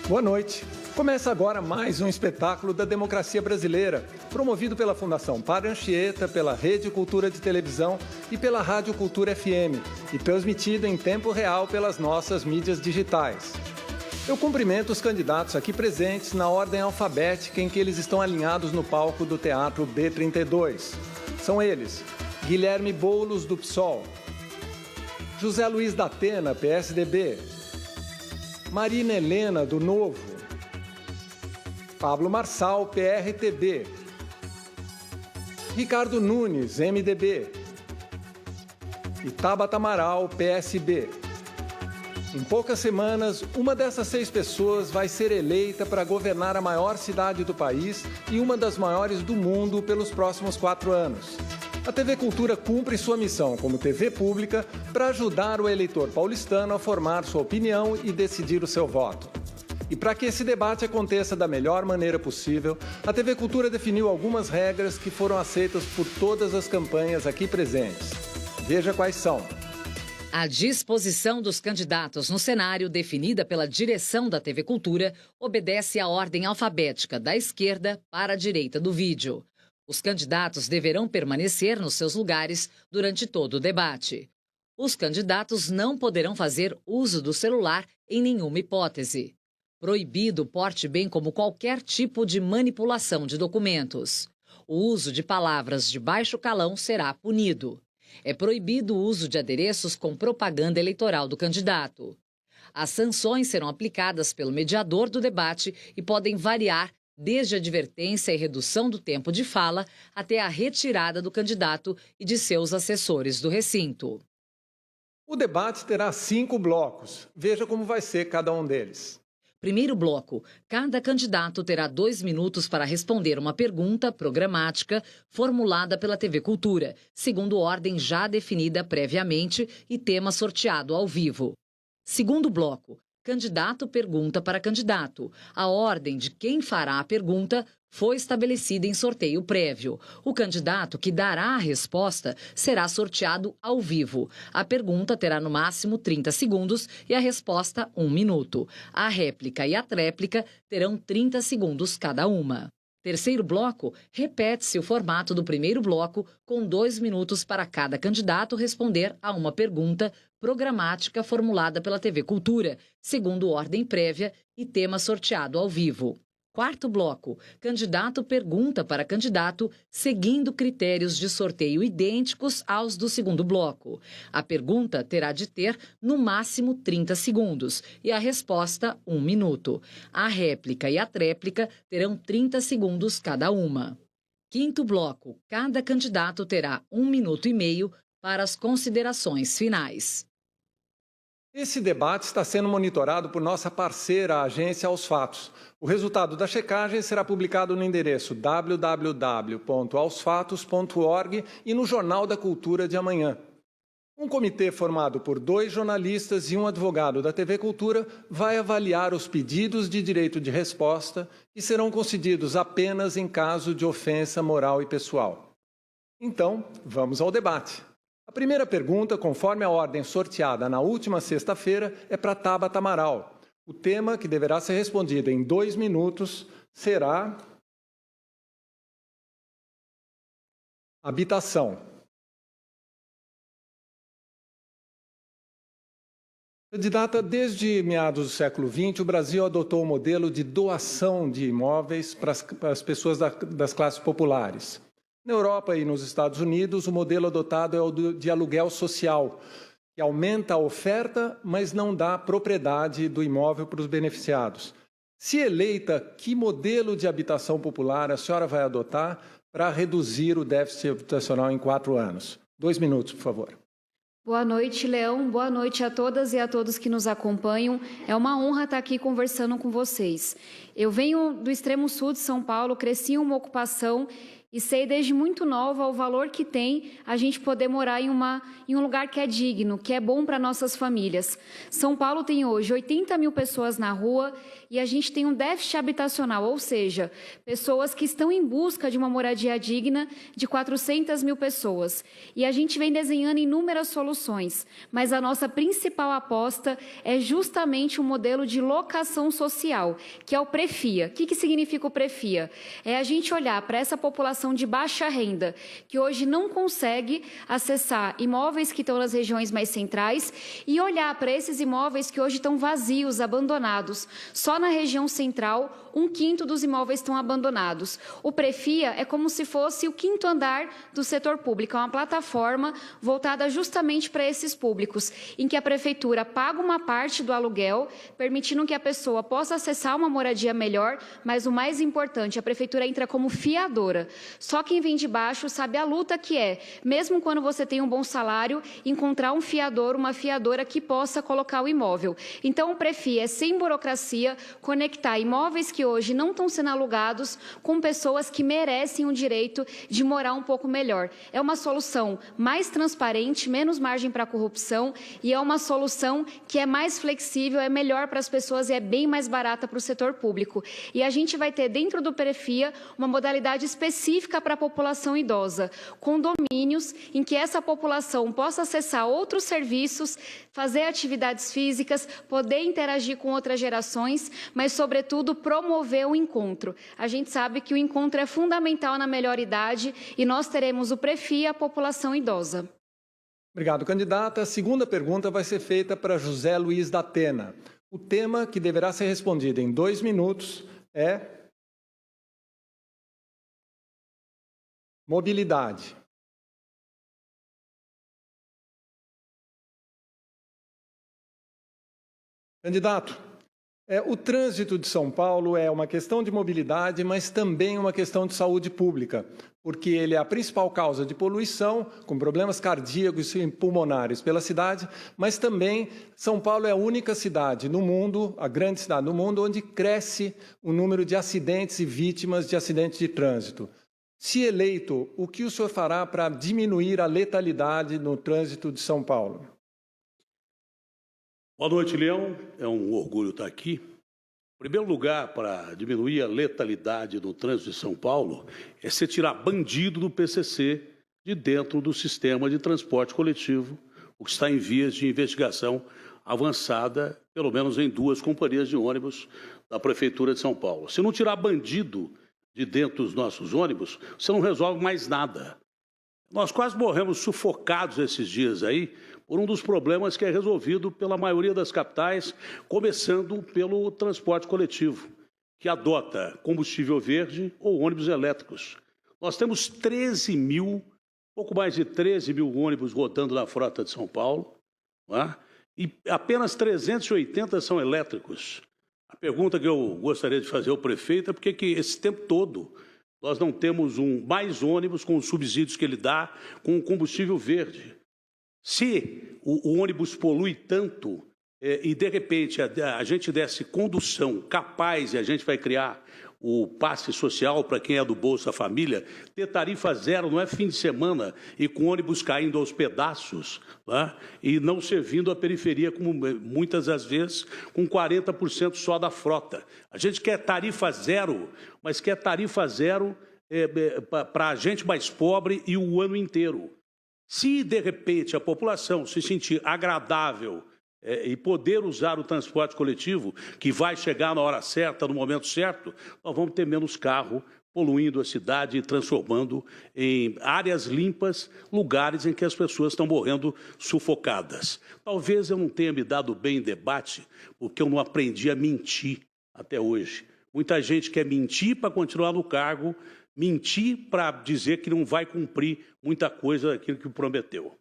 Boa noite. Começa agora mais um espetáculo da democracia brasileira, promovido pela Fundação Padre Anchieta, pela Rede Cultura de Televisão e pela Rádio Cultura FM, e transmitido em tempo real pelas nossas mídias digitais. Eu cumprimento os candidatos aqui presentes na ordem alfabética em que eles estão alinhados no palco do Teatro B32. São eles: Guilherme Boulos, do PSOL, José Luiz da Atena, PSDB, Marina Helena, do Novo, Pablo Marçal, PRTB, Ricardo Nunes, MDB, e Tabata Amaral, PSB. Em poucas semanas, uma dessas 6 pessoas vai ser eleita para governar a maior cidade do país e uma das maiores do mundo pelos próximos 4 anos. A TV Cultura cumpre sua missão como TV pública para ajudar o eleitor paulistano a formar sua opinião e decidir o seu voto. E para que esse debate aconteça da melhor maneira possível, a TV Cultura definiu algumas regras que foram aceitas por todas as campanhas aqui presentes. Veja quais são. A disposição dos candidatos no cenário, definida pela direção da TV Cultura, obedece à ordem alfabética da esquerda para a direita do vídeo. Os candidatos deverão permanecer nos seus lugares durante todo o debate. Os candidatos não poderão fazer uso do celular em nenhuma hipótese. Proibido o porte, bem como qualquer tipo de manipulação de documentos. O uso de palavras de baixo calão será punido. É proibido o uso de adereços com propaganda eleitoral do candidato. As sanções serão aplicadas pelo mediador do debate e podem variar desde a advertência e redução do tempo de fala até a retirada do candidato e de seus assessores do recinto. O debate terá 5 blocos. Veja como vai ser cada um deles. Primeiro bloco, cada candidato terá 2 minutos para responder uma pergunta programática formulada pela TV Cultura, segundo ordem já definida previamente e tema sorteado ao vivo. Segundo bloco, candidato pergunta para candidato. A ordem de quem fará a pergunta foi estabelecida em sorteio prévio. O candidato que dará a resposta será sorteado ao vivo. A pergunta terá no máximo 30 segundos e a resposta 1 minuto. A réplica e a tréplica terão 30 segundos cada uma. Terceiro bloco, repete-se o formato do primeiro bloco, com 2 minutos para cada candidato responder a uma pergunta programática formulada pela TV Cultura, segundo ordem prévia e tema sorteado ao vivo. Quarto bloco, candidato pergunta para candidato, seguindo critérios de sorteio idênticos aos do segundo bloco. A pergunta terá de ter, no máximo, 30 segundos e a resposta, 1 minuto. A réplica e a tréplica terão 30 segundos cada uma. Quinto bloco, cada candidato terá 1 minuto e meio para as considerações finais. Esse debate está sendo monitorado por nossa parceira, a agência Aos Fatos. O resultado da checagem será publicado no endereço www.aosfatos.org e no Jornal da Cultura de amanhã. Um comitê formado por 2 jornalistas e um advogado da TV Cultura vai avaliar os pedidos de direito de resposta que serão concedidos apenas em caso de ofensa moral e pessoal. Então, vamos ao debate. A primeira pergunta, conforme a ordem sorteada na última sexta-feira, é para Tabata Amaral. O tema, que deverá ser respondido em 2 minutos, será habitação. Candidata, desde meados do século XX, o Brasil adotou o modelo de doação de imóveis para as pessoas das classes populares. Na Europa e nos Estados Unidos, o modelo adotado é o de aluguel social, que aumenta a oferta, mas não dá propriedade do imóvel para os beneficiados. Se eleita, que modelo de habitação popular a senhora vai adotar para reduzir o déficit habitacional em 4 anos? 2 minutos, por favor. Boa noite, Leão. Boa noite a todas e a todos que nos acompanham. É uma honra estar aqui conversando com vocês. Eu venho do extremo sul de São Paulo, cresci em uma ocupação e sei desde muito nova o valor que tem a gente poder morar em um lugar que é digno, que é bom para nossas famílias. São Paulo tem hoje 80 mil pessoas na rua e a gente tem um déficit habitacional, ou seja, pessoas que estão em busca de uma moradia digna de 400 mil pessoas. E a gente vem desenhando inúmeras soluções, mas a nossa principal aposta é justamente o modelo de locação social, que é o Prefia. O que significa o Prefia? É a gente olhar para essa população de baixa renda, que hoje não consegue acessar imóveis que estão nas regiões mais centrais e olhar para esses imóveis que hoje estão vazios, abandonados. Só na região central, 1/5 dos imóveis estão abandonados. O Prefia é como se fosse o 5º andar do setor público, é uma plataforma voltada justamente para esses públicos, em que a prefeitura paga uma parte do aluguel, permitindo que a pessoa possa acessar uma moradia melhor, mas o mais importante, a prefeitura entra como fiadora. Só quem vem de baixo sabe a luta que é, mesmo quando você tem um bom salário, encontrar um fiador, uma fiadora que possa colocar o imóvel. Então, o Prefia é, sem burocracia, conectar imóveis que hoje não estão sendo alugados com pessoas que merecem o direito de morar um pouco melhor. É uma solução mais transparente, menos margem para corrupção e é uma solução que é mais flexível, é melhor para as pessoas e é bem mais barata para o setor público. E a gente vai ter dentro do Prefia uma modalidade específica para a população idosa, condomínios em que essa população possa acessar outros serviços, fazer atividades físicas, poder interagir com outras gerações, mas, sobretudo, promover o encontro. A gente sabe que o encontro é fundamental na melhor idade e nós teremos o Prefia, a população idosa. Obrigado, candidata. A segunda pergunta vai ser feita para José Luiz da Atena. O tema que deverá ser respondido em 2 minutos é mobilidade. Candidato, o trânsito de São Paulo é uma questão de mobilidade, mas também uma questão de saúde pública, porque ele é a principal causa de poluição, com problemas cardíacos e pulmonares pela cidade, mas também São Paulo é a única cidade no mundo, a grande cidade do mundo, onde cresce o número de acidentes e vítimas de acidentes de trânsito. Se eleito, o que o senhor fará para diminuir a letalidade no trânsito de São Paulo? Boa noite, Leão. É um orgulho estar aqui. Em primeiro lugar, para diminuir a letalidade no trânsito de São Paulo, é você tirar bandido do PCC de dentro do sistema de transporte coletivo, o que está em vias de investigação avançada, pelo menos em 2 companhias de ônibus da Prefeitura de São Paulo. Se não tirar bandido de dentro dos nossos ônibus, você não resolve mais nada. Nós quase morremos sufocados esses dias aí por um dos problemas que é resolvido pela maioria das capitais, começando pelo transporte coletivo, que adota combustível verde ou ônibus elétricos. Nós temos pouco mais de 13 mil ônibus rodando na frota de São Paulo, não é? E apenas 380 são elétricos. A pergunta que eu gostaria de fazer ao prefeito é por que esse tempo todo nós não temos mais ônibus com os subsídios que ele dá com o combustível verde. Se o ônibus polui tanto e, de repente, a gente desse condução capaz e a gente vai criar o passe social para quem é do Bolsa Família, ter tarifa zero, não é fim de semana, e com ônibus caindo aos pedaços, né? E não servindo a periferia, como muitas das vezes, com 40% só da frota. A gente quer tarifa zero, mas quer tarifa zero para a gente mais pobre e o ano inteiro. Se, de repente, a população se sentir agradável e poder usar o transporte coletivo, que vai chegar na hora certa, no momento certo, nós vamos ter menos carro poluindo a cidade e transformando em áreas limpas lugares em que as pessoas estão morrendo sufocadas. Talvez eu não tenha me dado bem em debate, porque eu não aprendi a mentir até hoje. Muita gente quer mentir para continuar no cargo, mentir para dizer que não vai cumprir muita coisa daquilo que prometeu.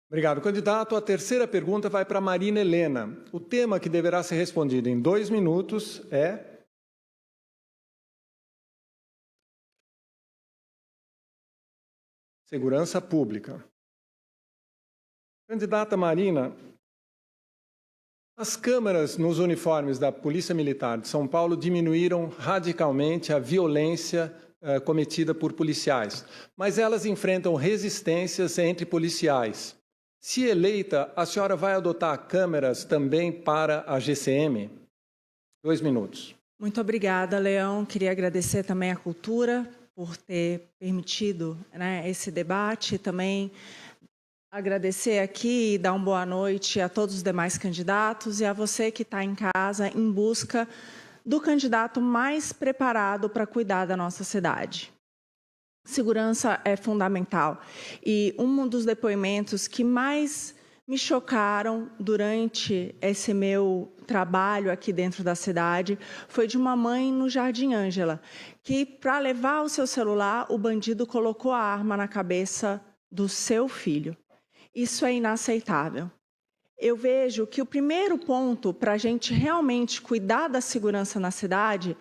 Obrigado, candidato. A terceira pergunta vai para Marina Helena. O tema que deverá ser respondido em 2 minutos é segurança pública. Candidata Marina, as câmeras nos uniformes da Polícia Militar de São Paulo diminuíram radicalmente a violência cometida por policiais, mas elas enfrentam resistências entre policiais. Se eleita, a senhora vai adotar câmeras também para a GCM? 2 minutos. Muito obrigada, Leão. Queria agradecer também à Cultura por ter permitido, esse debate. Também agradecer aqui e dar uma boa noite a todos os demais candidatos e a você que está em casa em busca do candidato mais preparado para cuidar da nossa cidade. Segurança é fundamental. E um dos depoimentos que mais me chocaram durante esse meu trabalho aqui dentro da cidade foi de uma mãe no Jardim Ângela, que, para levar o seu celular, o bandido colocou a arma na cabeça do seu filho. Isso é inaceitável. Eu vejo que o primeiro ponto para a gente realmente cuidar da segurança na cidade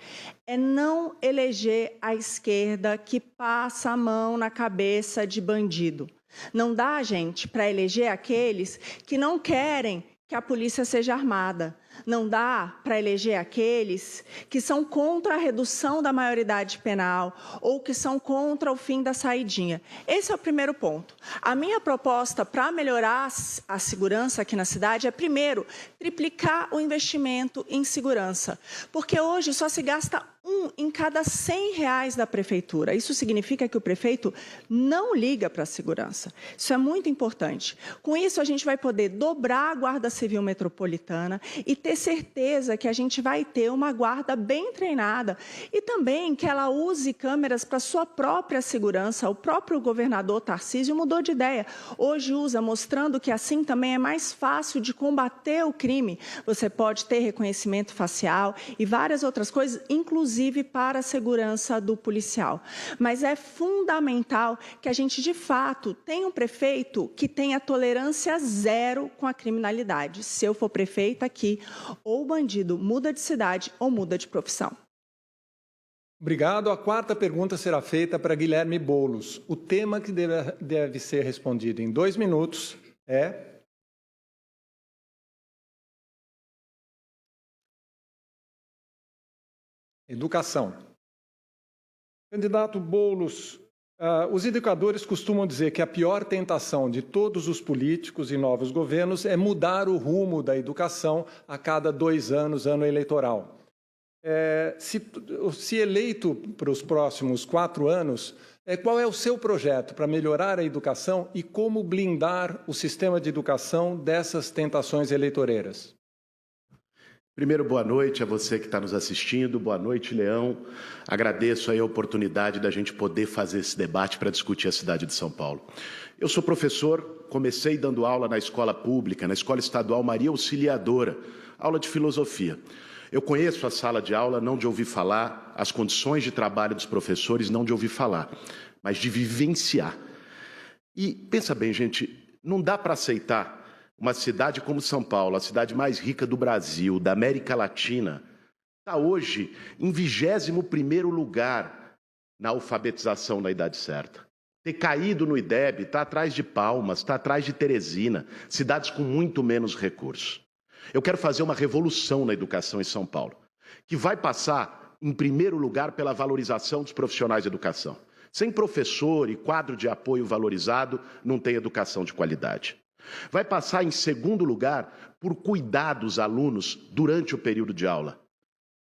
é não eleger a esquerda que passa a mão na cabeça de bandido. Não dá, gente, para eleger aqueles que não querem que a polícia seja armada. Não dá para eleger aqueles que são contra a redução da maioridade penal ou que são contra o fim da saidinha. Esse é o primeiro ponto. A minha proposta para melhorar a segurança aqui na cidade é, primeiro, triplicar o investimento em segurança. Porque hoje só se gasta R$1 em cada R$100 da prefeitura. Isso significa que o prefeito não liga para a segurança. Isso é muito importante. Com isso, a gente vai poder dobrar a Guarda Civil Metropolitana e ter certeza que a gente vai ter uma guarda bem treinada e também que ela use câmeras para sua própria segurança. O próprio governador Tarcísio mudou de ideia. Hoje usa, mostrando que assim também é mais fácil de combater o crime. Você pode ter reconhecimento facial e várias outras coisas, inclusive para a segurança do policial. Mas é fundamental que a gente, de fato, tenha um prefeito que tenha tolerância zero com a criminalidade. Se eu for prefeita aqui, ou o bandido muda de cidade ou muda de profissão. Obrigado. A quarta pergunta será feita para Guilherme Boulos. O tema que deve ser respondido em 2 minutos é... Educação. Candidato Boulos, os educadores costumam dizer que a pior tentação de todos os políticos e novos governos é mudar o rumo da educação a cada 2 anos, ano eleitoral. Se eleito para os próximos 4 anos, qual é o seu projeto para melhorar a educação e como blindar o sistema de educação dessas tentações eleitoreiras? Primeiro, boa noite a você que está nos assistindo. Boa noite, Leão. Agradeço aí a oportunidade da gente poder fazer esse debate para discutir a cidade de São Paulo. Eu sou professor, comecei dando aula na escola pública, na Escola Estadual Maria Auxiliadora, aula de filosofia. Eu conheço a sala de aula, não de ouvir falar, as condições de trabalho dos professores, não de ouvir falar, mas de vivenciar. E pensa bem, gente, não dá para aceitar uma cidade como São Paulo, a cidade mais rica do Brasil, da América Latina, está hoje em 21º lugar na alfabetização na idade certa. Ter caído no IDEB, está atrás de Palmas, está atrás de Teresina, cidades com muito menos recursos. Eu quero fazer uma revolução na educação em São Paulo, que vai passar, em primeiro lugar, pela valorização dos profissionais de educação. Sem professor e quadro de apoio valorizado, não tem educação de qualidade. Vai passar, em segundo lugar, por cuidar dos alunos durante o período de aula.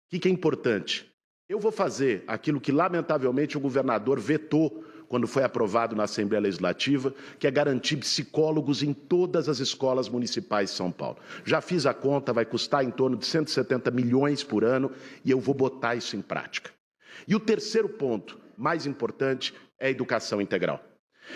O que é importante? Eu vou fazer aquilo que, lamentavelmente, o governador vetou quando foi aprovado na Assembleia Legislativa, que é garantir psicólogos em todas as escolas municipais de São Paulo. Já fiz a conta, vai custar em torno de 170 milhões por ano e eu vou botar isso em prática. E o terceiro ponto, mais importante, é a educação integral.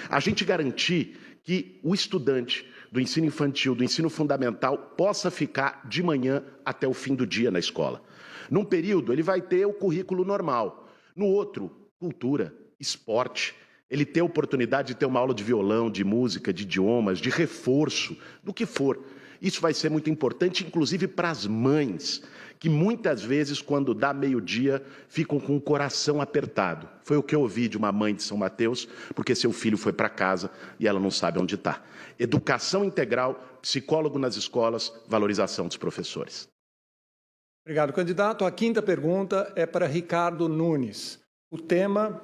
A gente garantir que o estudante do ensino infantil, do ensino fundamental, possa ficar de manhã até o fim do dia na escola. Num período, ele vai ter o currículo normal. No outro, cultura, esporte, ele ter a oportunidade de ter uma aula de violão, de música, de idiomas, de reforço, do que for. Isso vai ser muito importante, inclusive para as mães, que muitas vezes, quando dá meio-dia, ficam com o coração apertado. Foi o que eu ouvi de uma mãe de São Mateus, porque seu filho foi para casa e ela não sabe onde está. Educação integral, psicólogo nas escolas, valorização dos professores. Obrigado, candidato. A quinta pergunta é para Ricardo Nunes. O tema: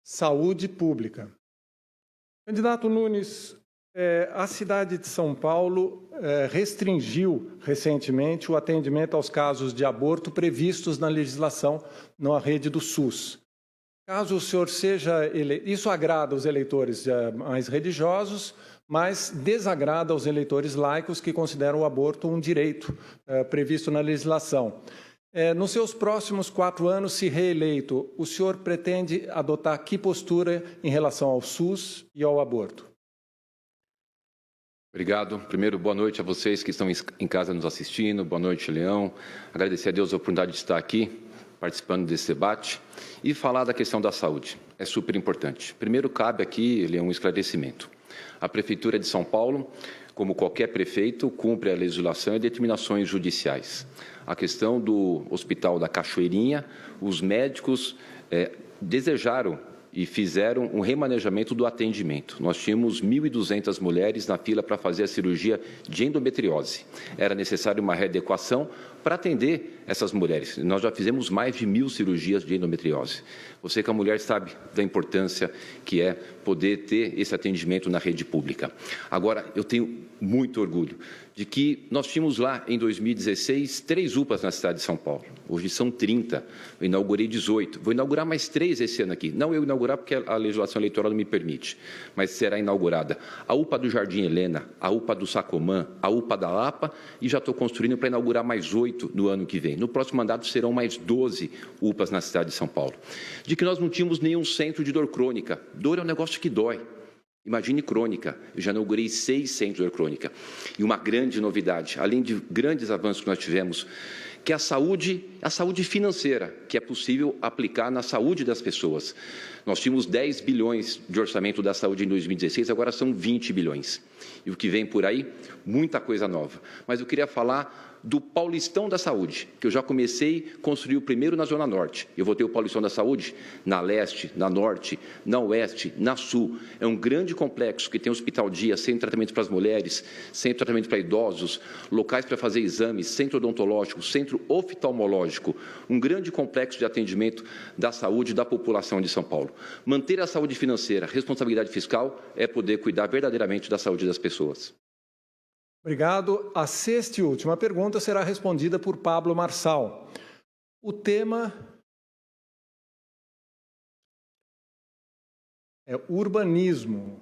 saúde pública. Candidato Nunes, a cidade de São Paulo restringiu recentemente o atendimento aos casos de aborto previstos na legislação na rede do SUS. Caso o senhor seja eleito, isso agrada os eleitores mais religiosos, mas desagrada aos eleitores laicos que consideram o aborto um direito previsto na legislação. Nos seus próximos 4 anos, se reeleito, o senhor pretende adotar que postura em relação ao SUS e ao aborto? Obrigado. Primeiro, boa noite a vocês que estão em casa nos assistindo. Boa noite, Leão. Agradecer a Deus a oportunidade de estar aqui, participando desse debate e falar da questão da saúde. É super importante. Primeiro, cabe aqui, Leão, um esclarecimento. A Prefeitura de São Paulo, como qualquer prefeito, cumpre a legislação e determinações judiciais. A questão do Hospital da Cachoeirinha, os médicos desejaram e fizeram um remanejamento do atendimento. Nós tínhamos 1.200 mulheres na fila para fazer a cirurgia de endometriose. Era necessário uma readequação para atender essas mulheres. Nós já fizemos mais de 1.000 cirurgias de endometriose. Você que é mulher sabe da importância que é poder ter esse atendimento na rede pública. Agora, eu tenho muito orgulho de que nós tínhamos lá, em 2016, 3 UPAs na cidade de São Paulo. Hoje são 30. Eu inaugurei 18. Vou inaugurar mais 3 esse ano aqui. Não eu inaugurar porque a legislação eleitoral não me permite, mas será inaugurada a UPA do Jardim Helena, a UPA do Sacomã, a UPA da Lapa, e já estou construindo para inaugurar mais 8 no ano que vem. No próximo mandato serão mais 12 UPAs na cidade de São Paulo. De que nós não tínhamos nenhum centro de dor crônica. Dor é um negócio que dói. Imagine crônica. Eu já inaugurei 6 centros de dor crônica. E uma grande novidade, além de grandes avanços que nós tivemos, que é a saúde financeira, que é possível aplicar na saúde das pessoas. Nós tínhamos 10 bilhões de orçamento da saúde em 2016, agora são 20 bilhões. E o que vem por aí, muita coisa nova. Mas eu queria falar do Paulistão da Saúde, que eu já comecei a construir o primeiro na Zona Norte. Eu vou ter o Paulistão da Saúde na Leste, na Norte, na Oeste, na Sul. É um grande complexo que tem hospital dia, centro de tratamento para as mulheres, centro de tratamento para idosos, locais para fazer exames, centro odontológico, centro oftalmológico. Um grande complexo de atendimento da saúde da população de São Paulo. Manter a saúde financeira, responsabilidade fiscal, é poder cuidar verdadeiramente da saúde das pessoas. Obrigado. A 6ª e última pergunta será respondida por Pablo Marçal. O tema é urbanismo.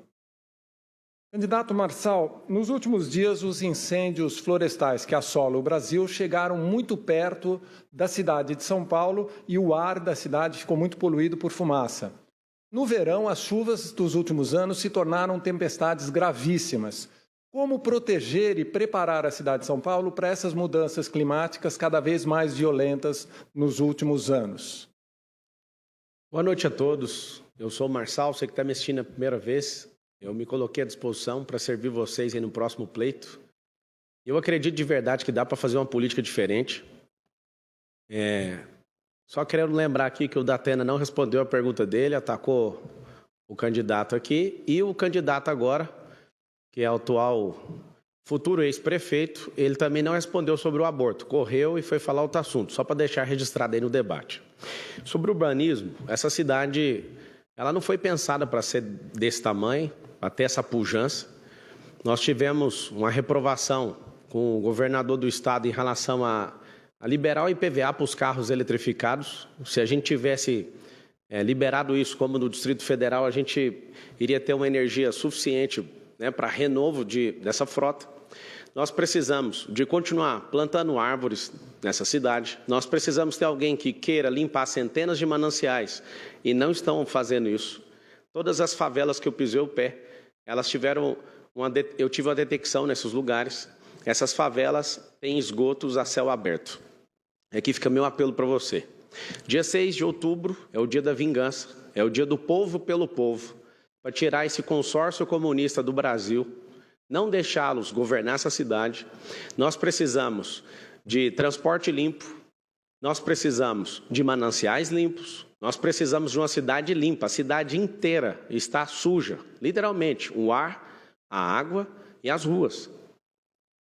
Candidato Marçal, nos últimos dias os incêndios florestais que assolam o Brasil chegaram muito perto da cidade de São Paulo e o ar da cidade ficou muito poluído por fumaça. No verão, as chuvas dos últimos anos se tornaram tempestades gravíssimas. Como proteger e preparar a cidade de São Paulo para essas mudanças climáticas cada vez mais violentas nos últimos anos? Boa noite a todos. Eu sou o Marçal, você que está me assistindo a primeira vez. Eu me coloquei à disposição para servir vocês aí no próximo pleito. Eu acredito de verdade que dá para fazer uma política diferente. Só querendo lembrar aqui que o Datena não respondeu a pergunta dele, atacou o candidato aqui e o candidato agora, que é o atual futuro ex-prefeito, ele também não respondeu sobre o aborto. Correu e foi falar outro assunto, só para deixar registrado aí no debate. Sobre o urbanismo, essa cidade, ela não foi pensada para ser desse tamanho, para ter essa pujança. Nós tivemos uma reprovação com o governador do estado em relação a liberar o IPVA para os carros eletrificados. Se a gente tivesse liberado isso, como no Distrito Federal, a gente iria ter uma energia suficiente para renovo dessa frota. Nós precisamos de continuar plantando árvores nessa cidade. Nós precisamos ter alguém que queira limpar centenas de mananciais e não estão fazendo isso. Todas as favelas que eu pisei o pé, elas tiveram eu tive uma detecção nesses lugares. Essas favelas têm esgotos a céu aberto. Aqui fica meu apelo para você. Dia 6 de outubro é o dia da vingança, é o dia do povo pelo povo, para tirar esse consórcio comunista do Brasil, não deixá-los governar essa cidade. Nós precisamos de transporte limpo, nós precisamos de mananciais limpos, nós precisamos de uma cidade limpa. A cidade inteira está suja, literalmente, o ar, a água e as ruas.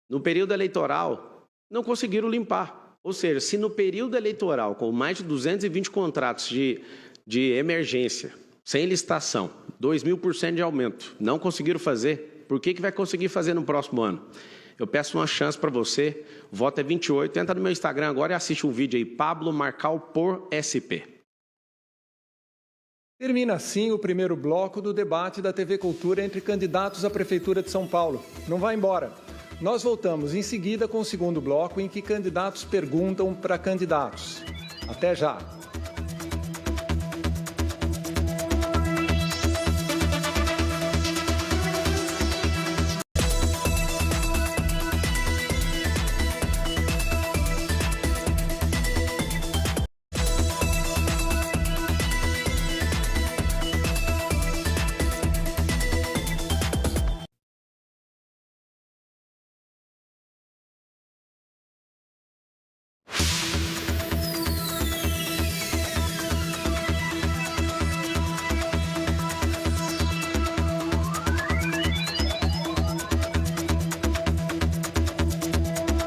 No período eleitoral, não conseguiram limpar. Ou seja, se no período eleitoral, com mais de 220 contratos de emergência, sem licitação, 2.000% de aumento, não conseguiram fazer, por que vai conseguir fazer no próximo ano? Eu peço uma chance para você, o voto é 28, entra no meu Instagram agora e assiste um vídeo aí, Pablo Marçal por SP. Termina assim o primeiro bloco do debate da TV Cultura entre candidatos à Prefeitura de São Paulo. Não vá embora. Nós voltamos em seguida com o segundo bloco em que candidatos perguntam para candidatos. Até já!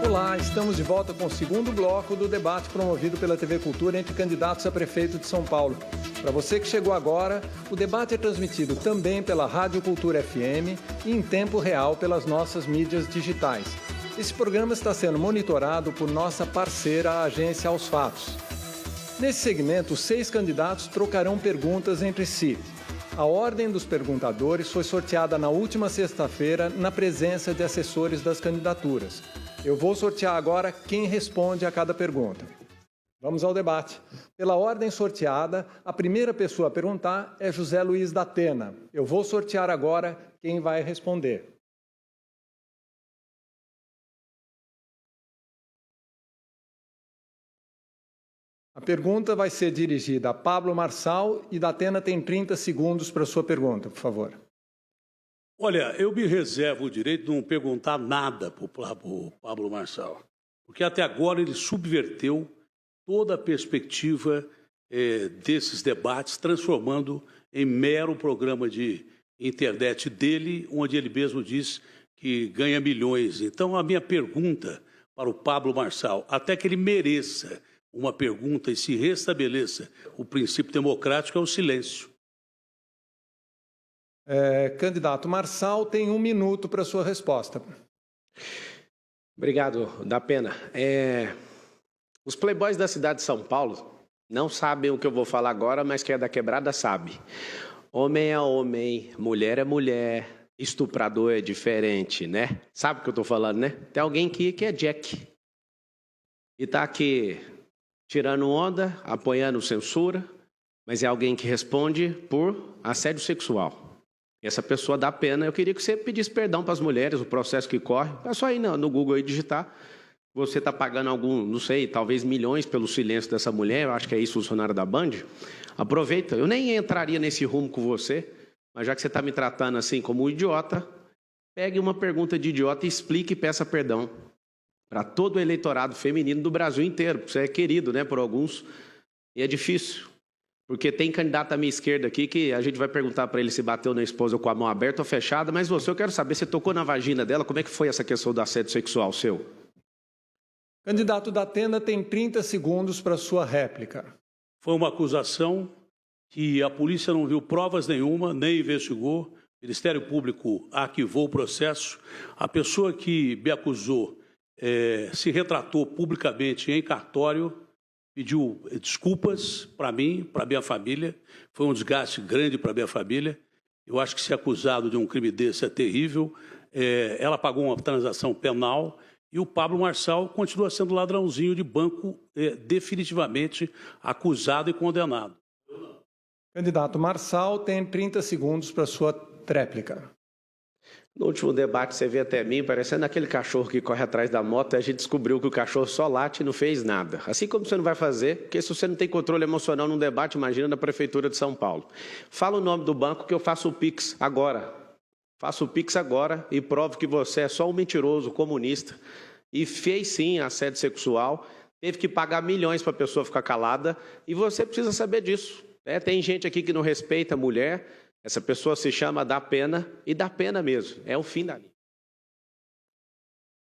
Olá, estamos de volta com o segundo bloco do debate promovido pela TV Cultura entre candidatos a prefeito de São Paulo. Para você que chegou agora, o debate é transmitido também pela Rádio Cultura FM e em tempo real pelas nossas mídias digitais. Esse programa está sendo monitorado por nossa parceira, a agência Aos Fatos. Nesse segmento, os 6 candidatos trocarão perguntas entre si. A ordem dos perguntadores foi sorteada na última sexta-feira na presença de assessores das candidaturas. Eu vou sortear agora quem responde a cada pergunta. Vamos ao debate. Pela ordem sorteada, a primeira pessoa a perguntar é José Luiz da Atena. Eu vou sortear agora quem vai responder. A pergunta vai ser dirigida a Pablo Marçal e da Atena tem 30 segundos para a sua pergunta, por favor. Olha, eu me reservo o direito de não perguntar nada para o Pablo Marçal, porque até agora ele subverteu toda a perspectiva desses debates, transformando em mero programa de internet dele, onde ele mesmo diz que ganha milhões. Então, a minha pergunta para o Pablo Marçal, até que ele mereça uma pergunta e se restabeleça o princípio democrático, é o silêncio. Candidato Marçal tem 1 minuto para a sua resposta. Obrigado, da Pena. Os playboys da cidade de São Paulo não sabem o que eu vou falar agora, mas quem é da quebrada sabe. Homem é homem, mulher é mulher, estuprador é diferente, né? Sabe o que eu estou falando, né? Tem alguém aqui que é Jack e está aqui tirando onda, apoiando censura, mas é alguém que responde por assédio sexual. E essa pessoa dá pena. Eu queria que você pedisse perdão para as mulheres, o processo que corre. É só ir no Google aí digitar. Você está pagando não sei, talvez milhões pelo silêncio dessa mulher. Eu acho que é isso, funcionário da Band. Aproveita. Eu nem entraria nesse rumo com você, mas já que você está me tratando assim como um idiota, pegue uma pergunta de idiota e explique e peça perdão para todo o eleitorado feminino do Brasil inteiro. Porque você é querido, né, por alguns. E é difícil. Porque tem candidato à minha esquerda aqui que a gente vai perguntar para ele se bateu na esposa com a mão aberta ou fechada, mas eu quero saber, você tocou na vagina dela, como é que foi essa questão do assédio sexual seu? Candidato da Atena tem 30 segundos para a sua réplica. Foi uma acusação que a polícia não viu provas nenhuma, nem investigou. O Ministério Público arquivou o processo. A pessoa que me acusou se retratou publicamente em cartório, pediu desculpas para mim, para minha família. Foi um desgaste grande para minha família. Eu acho que ser acusado de um crime desse é terrível. Ela pagou uma transação penal e o Pablo Marçal continua sendo ladrãozinho de banco, definitivamente acusado e condenado. Candidato Marçal tem 30 segundos para a sua tréplica. No último debate, você veio até mim, parecendo aquele cachorro que corre atrás da moto, e a gente descobriu que o cachorro só late e não fez nada. Assim como você não vai fazer, porque se você não tem controle emocional num debate, imagina na Prefeitura de São Paulo. Fala o nome do banco que eu faço o Pix agora. Faço o Pix agora e provo que você é só um mentiroso comunista e fez sim assédio sexual, teve que pagar milhões para a pessoa ficar calada e você precisa saber disso. Tem gente aqui que não respeita a mulher. Essa pessoa se chama Dá Pena, e dá pena mesmo. É o fim da linha.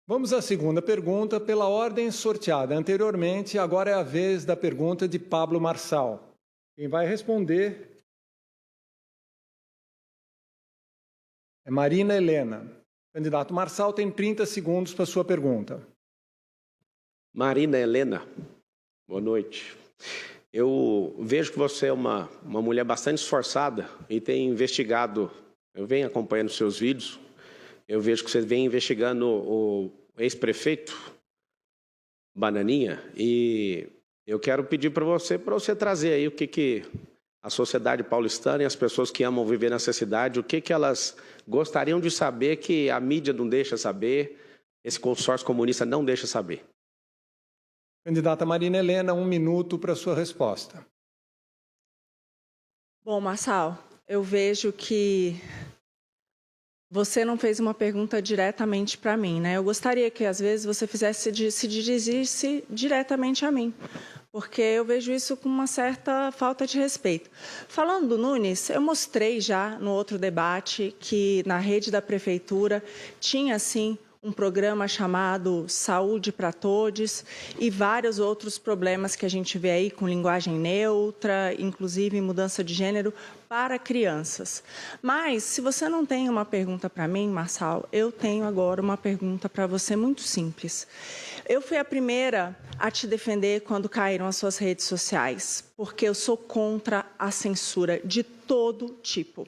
Vamos à segunda pergunta. Pela ordem sorteada anteriormente, agora é a vez da pergunta de Pablo Marçal. Quem vai responder é Marina Helena. Candidato Marçal tem 30 segundos para sua pergunta. Marina Helena, boa noite. Eu vejo que você é uma mulher bastante esforçada e tem investigado, eu venho acompanhando seus vídeos, eu vejo que você vem investigando o ex-prefeito Bananinha e eu quero pedir para você trazer aí o que a sociedade paulistana e as pessoas que amam viver nessa cidade, o que elas gostariam de saber que a mídia não deixa saber, esse consórcio comunista não deixa saber. Candidata Marina Helena, 1 minuto para sua resposta. Bom, Marçal, eu vejo que você não fez uma pergunta diretamente para mim, né? Eu gostaria que, às vezes, você se dirigisse diretamente a mim, porque eu vejo isso com uma certa falta de respeito. Falando do Nunes, eu mostrei já no outro debate que na rede da Prefeitura tinha, sim, um programa chamado Saúde para Todos e vários outros problemas que a gente vê aí com linguagem neutra, inclusive mudança de gênero para crianças. Mas, se você não tem uma pergunta para mim, Marçal, eu tenho agora uma pergunta para você muito simples. Eu fui a primeira a te defender quando caíram as suas redes sociais, porque eu sou contra a censura de todo tipo.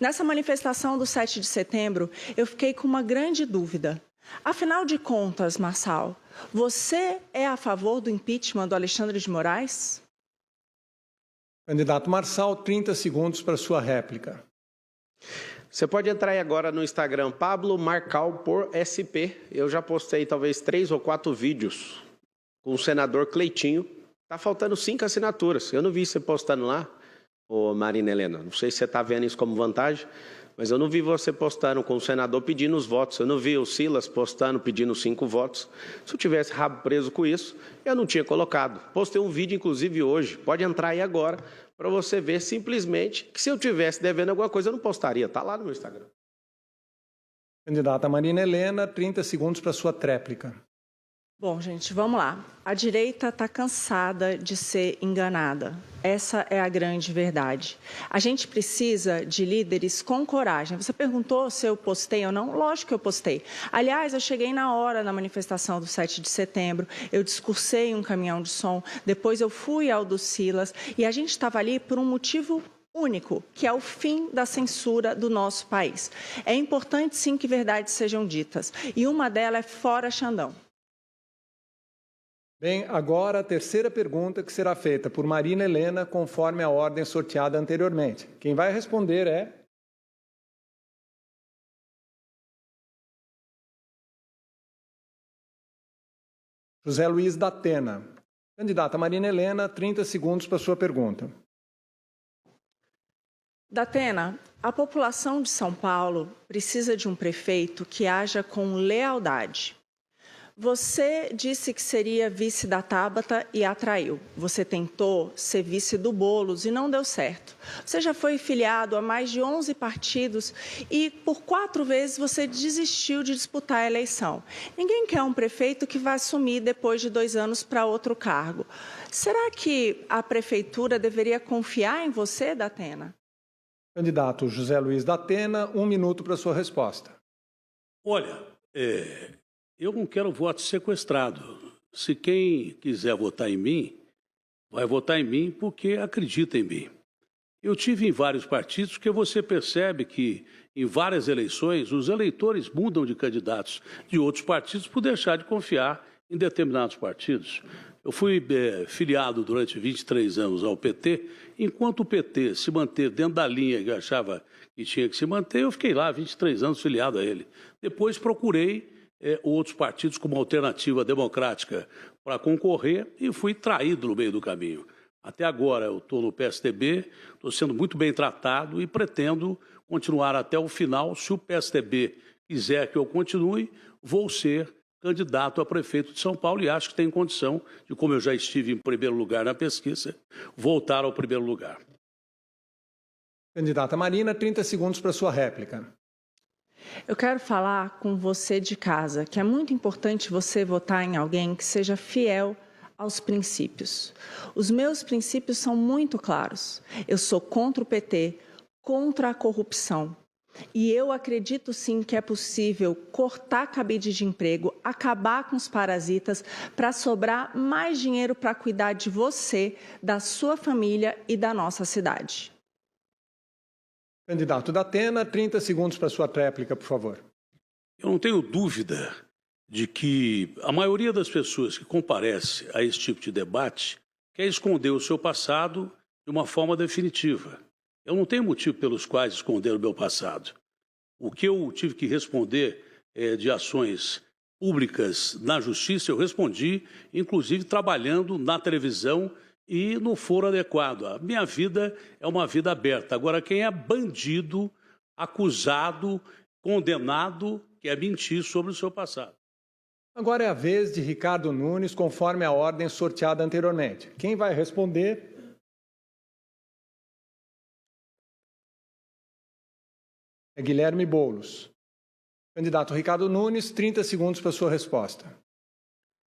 Nessa manifestação do 7 de setembro, eu fiquei com uma grande dúvida. Afinal de contas, Marçal, você é a favor do impeachment do Alexandre de Moraes? Candidato Marçal, 30 segundos para sua réplica. Você pode entrar aí agora no Instagram, Pablo Marcal por SP. Eu já postei talvez 3 ou 4 vídeos com o senador Cleitinho. Está faltando 5 assinaturas. Eu não vi você postando lá. Ô Marina Helena, não sei se você está vendo isso como vantagem, mas eu não vi você postando com o senador pedindo os votos. Eu não vi o Silas postando pedindo 5 votos. Se eu tivesse rabo preso com isso, eu não tinha colocado. Postei um vídeo, inclusive, hoje. Pode entrar aí agora para você ver simplesmente que se eu tivesse devendo alguma coisa, eu não postaria. Está lá no meu Instagram. Candidata Marina Helena, 30 segundos para sua tréplica. Bom, gente, vamos lá. A direita está cansada de ser enganada. Essa é a grande verdade. A gente precisa de líderes com coragem. Você perguntou se eu postei ou não? Lógico que eu postei. Aliás, eu cheguei na hora na manifestação do 7 de setembro, eu discursei um caminhão de som, depois eu fui ao do Silas, e a gente estava ali por um motivo único, que é o fim da censura do nosso país. É importante, sim, que verdades sejam ditas, e uma delas é fora Xandão. Bem, agora a terceira pergunta que será feita por Marina Helena, conforme a ordem sorteada anteriormente. Quem vai responder é José Luiz da Atena. Candidata Marina Helena, 30 segundos para sua pergunta. Da Atena, a população de São Paulo precisa de um prefeito que haja com lealdade. Você disse que seria vice da Tabata e atraiu. Você tentou ser vice do Boulos e não deu certo. Você já foi filiado a mais de 11 partidos e por 4 vezes você desistiu de disputar a eleição. Ninguém quer um prefeito que vai assumir depois de 2 anos para outro cargo. Será que a prefeitura deveria confiar em você, da Atena? Candidato José Luiz da Atena, 1 minuto para sua resposta. Olha, eu não quero voto sequestrado. Se quem quiser votar em mim, vai votar em mim porque acredita em mim. Eu tive em vários partidos, porque você percebe que em várias eleições os eleitores mudam de candidatos de outros partidos por deixar de confiar em determinados partidos. Eu fui filiado durante 23 anos ao PT. Enquanto o PT se manter dentro da linha que eu achava que tinha que se manter, eu fiquei lá 23 anos filiado a ele. Depois procurei outros partidos como Alternativa Democrática para concorrer e fui traído no meio do caminho. Até agora eu estou no PSDB, estou sendo muito bem tratado e pretendo continuar até o final. Se o PSDB quiser que eu continue, vou ser candidato a prefeito de São Paulo e acho que tenho condição de, como eu já estive em primeiro lugar na pesquisa, voltar ao primeiro lugar. Candidata Marina, 30 segundos para sua réplica. Eu quero falar com você de casa, que é muito importante você votar em alguém que seja fiel aos princípios. Os meus princípios são muito claros. Eu sou contra o PT, contra a corrupção. E eu acredito sim que é possível cortar cabide de emprego, acabar com os parasitas, para sobrar mais dinheiro para cuidar de você, da sua família e da nossa cidade. Candidato da Atena, 30 segundos para sua réplica, por favor. Eu não tenho dúvida de que a maioria das pessoas que comparece a esse tipo de debate quer esconder o seu passado de uma forma definitiva. Eu não tenho motivo pelos quais esconder o meu passado. O que eu tive que responder de ações públicas na justiça, eu respondi, inclusive trabalhando na televisão e no foro adequado. A minha vida é uma vida aberta. Agora, quem é bandido, acusado, condenado, quer mentir sobre o seu passado. Agora é a vez de Ricardo Nunes, conforme a ordem sorteada anteriormente. Quem vai responder? É Guilherme Boulos. Candidato Ricardo Nunes, 30 segundos para sua resposta.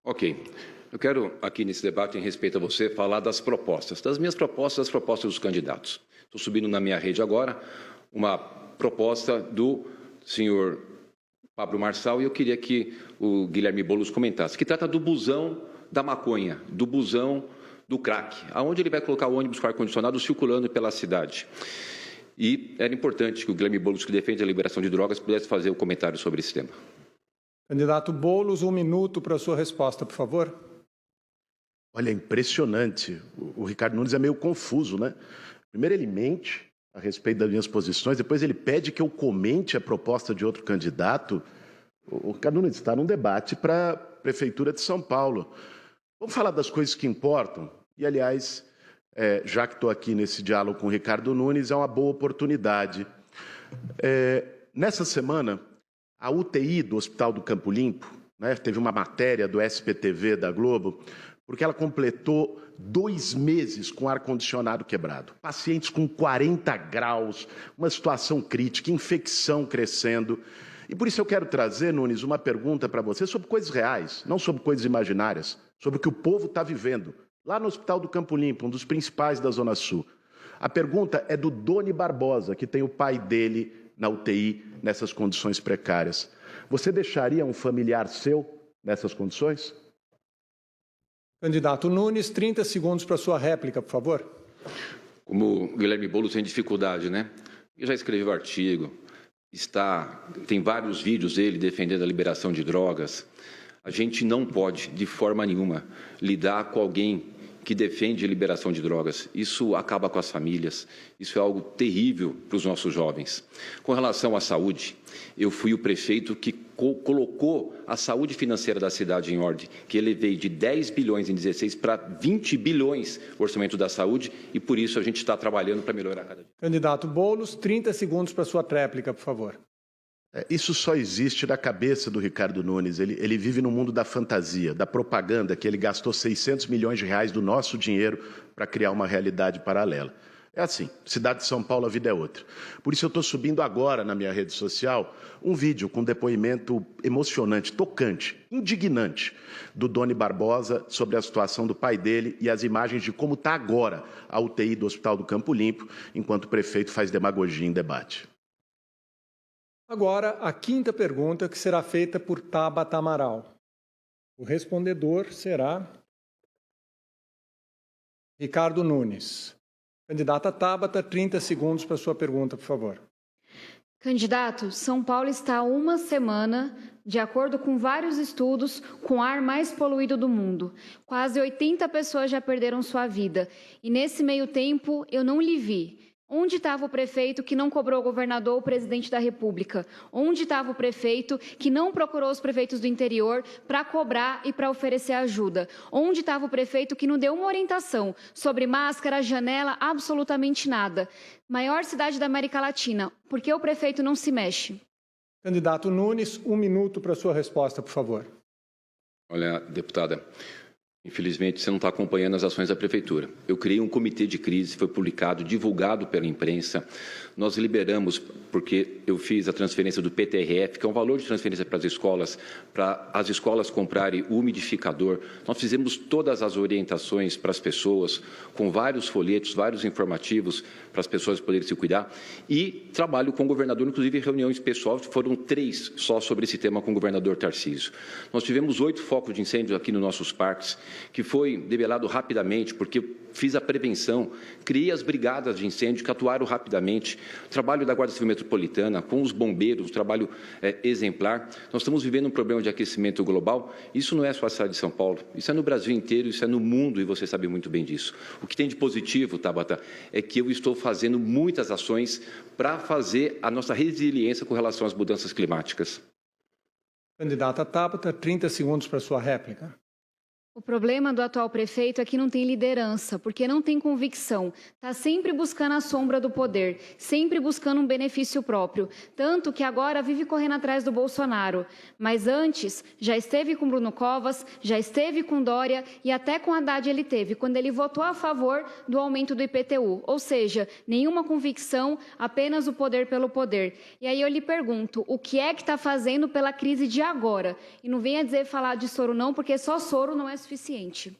Ok. Eu quero, aqui nesse debate, em respeito a você, falar das propostas, das minhas propostas, das propostas dos candidatos. Estou subindo na minha rede agora uma proposta do senhor Pablo Marçal e eu queria que o Guilherme Boulos comentasse, que trata do busão da maconha, do busão do crack, aonde ele vai colocar o ônibus com ar-condicionado circulando pela cidade. E era importante que o Guilherme Boulos, que defende a liberação de drogas, pudesse fazer um comentário sobre esse tema. Candidato Boulos, 1 minuto para a sua resposta, por favor. Olha, é impressionante. O Ricardo Nunes é meio confuso, né? Primeiro ele mente a respeito das minhas posições, depois ele pede que eu comente a proposta de outro candidato. O Ricardo Nunes está num debate para a Prefeitura de São Paulo. Vamos falar das coisas que importam? E, aliás, já que estou aqui nesse diálogo com o Ricardo Nunes, é uma boa oportunidade. Nessa semana, a UTI do Hospital do Campo Limpo, né, teve uma matéria do SPTV da Globo, porque ela completou 2 meses com ar-condicionado quebrado. Pacientes com 40 graus, uma situação crítica, infecção crescendo. E por isso eu quero trazer, Nunes, uma pergunta para você sobre coisas reais, não sobre coisas imaginárias, sobre o que o povo está vivendo. Lá no Hospital do Campo Limpo, um dos principais da Zona Sul. A pergunta é do Doni Barbosa, que tem o pai dele na UTI, nessas condições precárias. Você deixaria um familiar seu nessas condições? Candidato Nunes, 30 segundos para sua réplica, por favor. Como o Guilherme Boulos tem dificuldade, né? Eu já escrevi o artigo, tem vários vídeos dele defendendo a liberação de drogas. A gente não pode, de forma nenhuma, lidar com alguém que defende a liberação de drogas. Isso acaba com as famílias, isso é algo terrível para os nossos jovens. Com relação à saúde, eu fui o prefeito que colocou a saúde financeira da cidade em ordem, que elevei de 10 bilhões em 16 para 20 bilhões o orçamento da saúde e por isso a gente está trabalhando para melhorar cada dia. Candidato Boulos, 30 segundos para sua réplica, por favor. Isso só existe na cabeça do Ricardo Nunes. Ele vive no mundo da fantasia, da propaganda, que ele gastou 600 milhões de reais do nosso dinheiro para criar uma realidade paralela. É assim, cidade de São Paulo, a vida é outra. Por isso eu estou subindo agora na minha rede social um vídeo com depoimento emocionante, tocante, indignante, do Doni Barbosa sobre a situação do pai dele e as imagens de como está agora a UTI do Hospital do Campo Limpo, enquanto o prefeito faz demagogia em debate. Agora, a 5ª pergunta, que será feita por Tabata Amaral. O respondedor será Ricardo Nunes. Candidata Tabata, 30 segundos para sua pergunta, por favor. Candidato, São Paulo está há uma semana, de acordo com vários estudos, com o ar mais poluído do mundo. Quase 80 pessoas já perderam sua vida. E nesse meio tempo, eu não lhe vi. Onde estava o prefeito que não cobrou o governador ou o presidente da República? Onde estava o prefeito que não procurou os prefeitos do interior para cobrar e para oferecer ajuda? Onde estava o prefeito que não deu uma orientação sobre máscara, janela, absolutamente nada? Maior cidade da América Latina, por que o prefeito não se mexe? Candidato Nunes, 1 minuto para sua resposta, por favor. Olha, deputada, infelizmente você não está acompanhando as ações da Prefeitura. Eu criei um comitê de crise, foi publicado, divulgado pela imprensa. Nós liberamos, porque eu fiz a transferência do PTRF, que é um valor de transferência para as escolas comprarem o umidificador. Nós fizemos todas as orientações para as pessoas, com vários folhetos, vários informativos para as pessoas poderem se cuidar. E trabalho com o governador, inclusive reuniões pessoais, foram 3 só sobre esse tema com o governador Tarcísio. Nós tivemos 8 focos de incêndio aqui nos nossos parques, que foi debelado rapidamente, porque fiz a prevenção, criei as brigadas de incêndio que atuaram rapidamente, trabalho da Guarda Civil Metropolitana, com os bombeiros, um trabalho exemplar. Nós estamos vivendo um problema de aquecimento global, isso não é só a cidade de São Paulo, isso é no Brasil inteiro, isso é no mundo, e você sabe muito bem disso. O que tem de positivo, Tabata, é que eu estou fazendo muitas ações para fazer a nossa resiliência com relação às mudanças climáticas. Candidata Tabata, 30 segundos para sua réplica. O problema do atual prefeito é que não tem liderança, porque não tem convicção. Está sempre buscando a sombra do poder, sempre buscando um benefício próprio. Tanto que agora vive correndo atrás do Bolsonaro. Mas antes, já esteve com Bruno Covas, já esteve com Dória e até com Haddad ele teve, quando ele votou a favor do aumento do IPTU. Ou seja, nenhuma convicção, apenas o poder pelo poder. E aí eu lhe pergunto, o que é que está fazendo pela crise de agora? E não venha falar de soro não, porque só soro não é suficiente.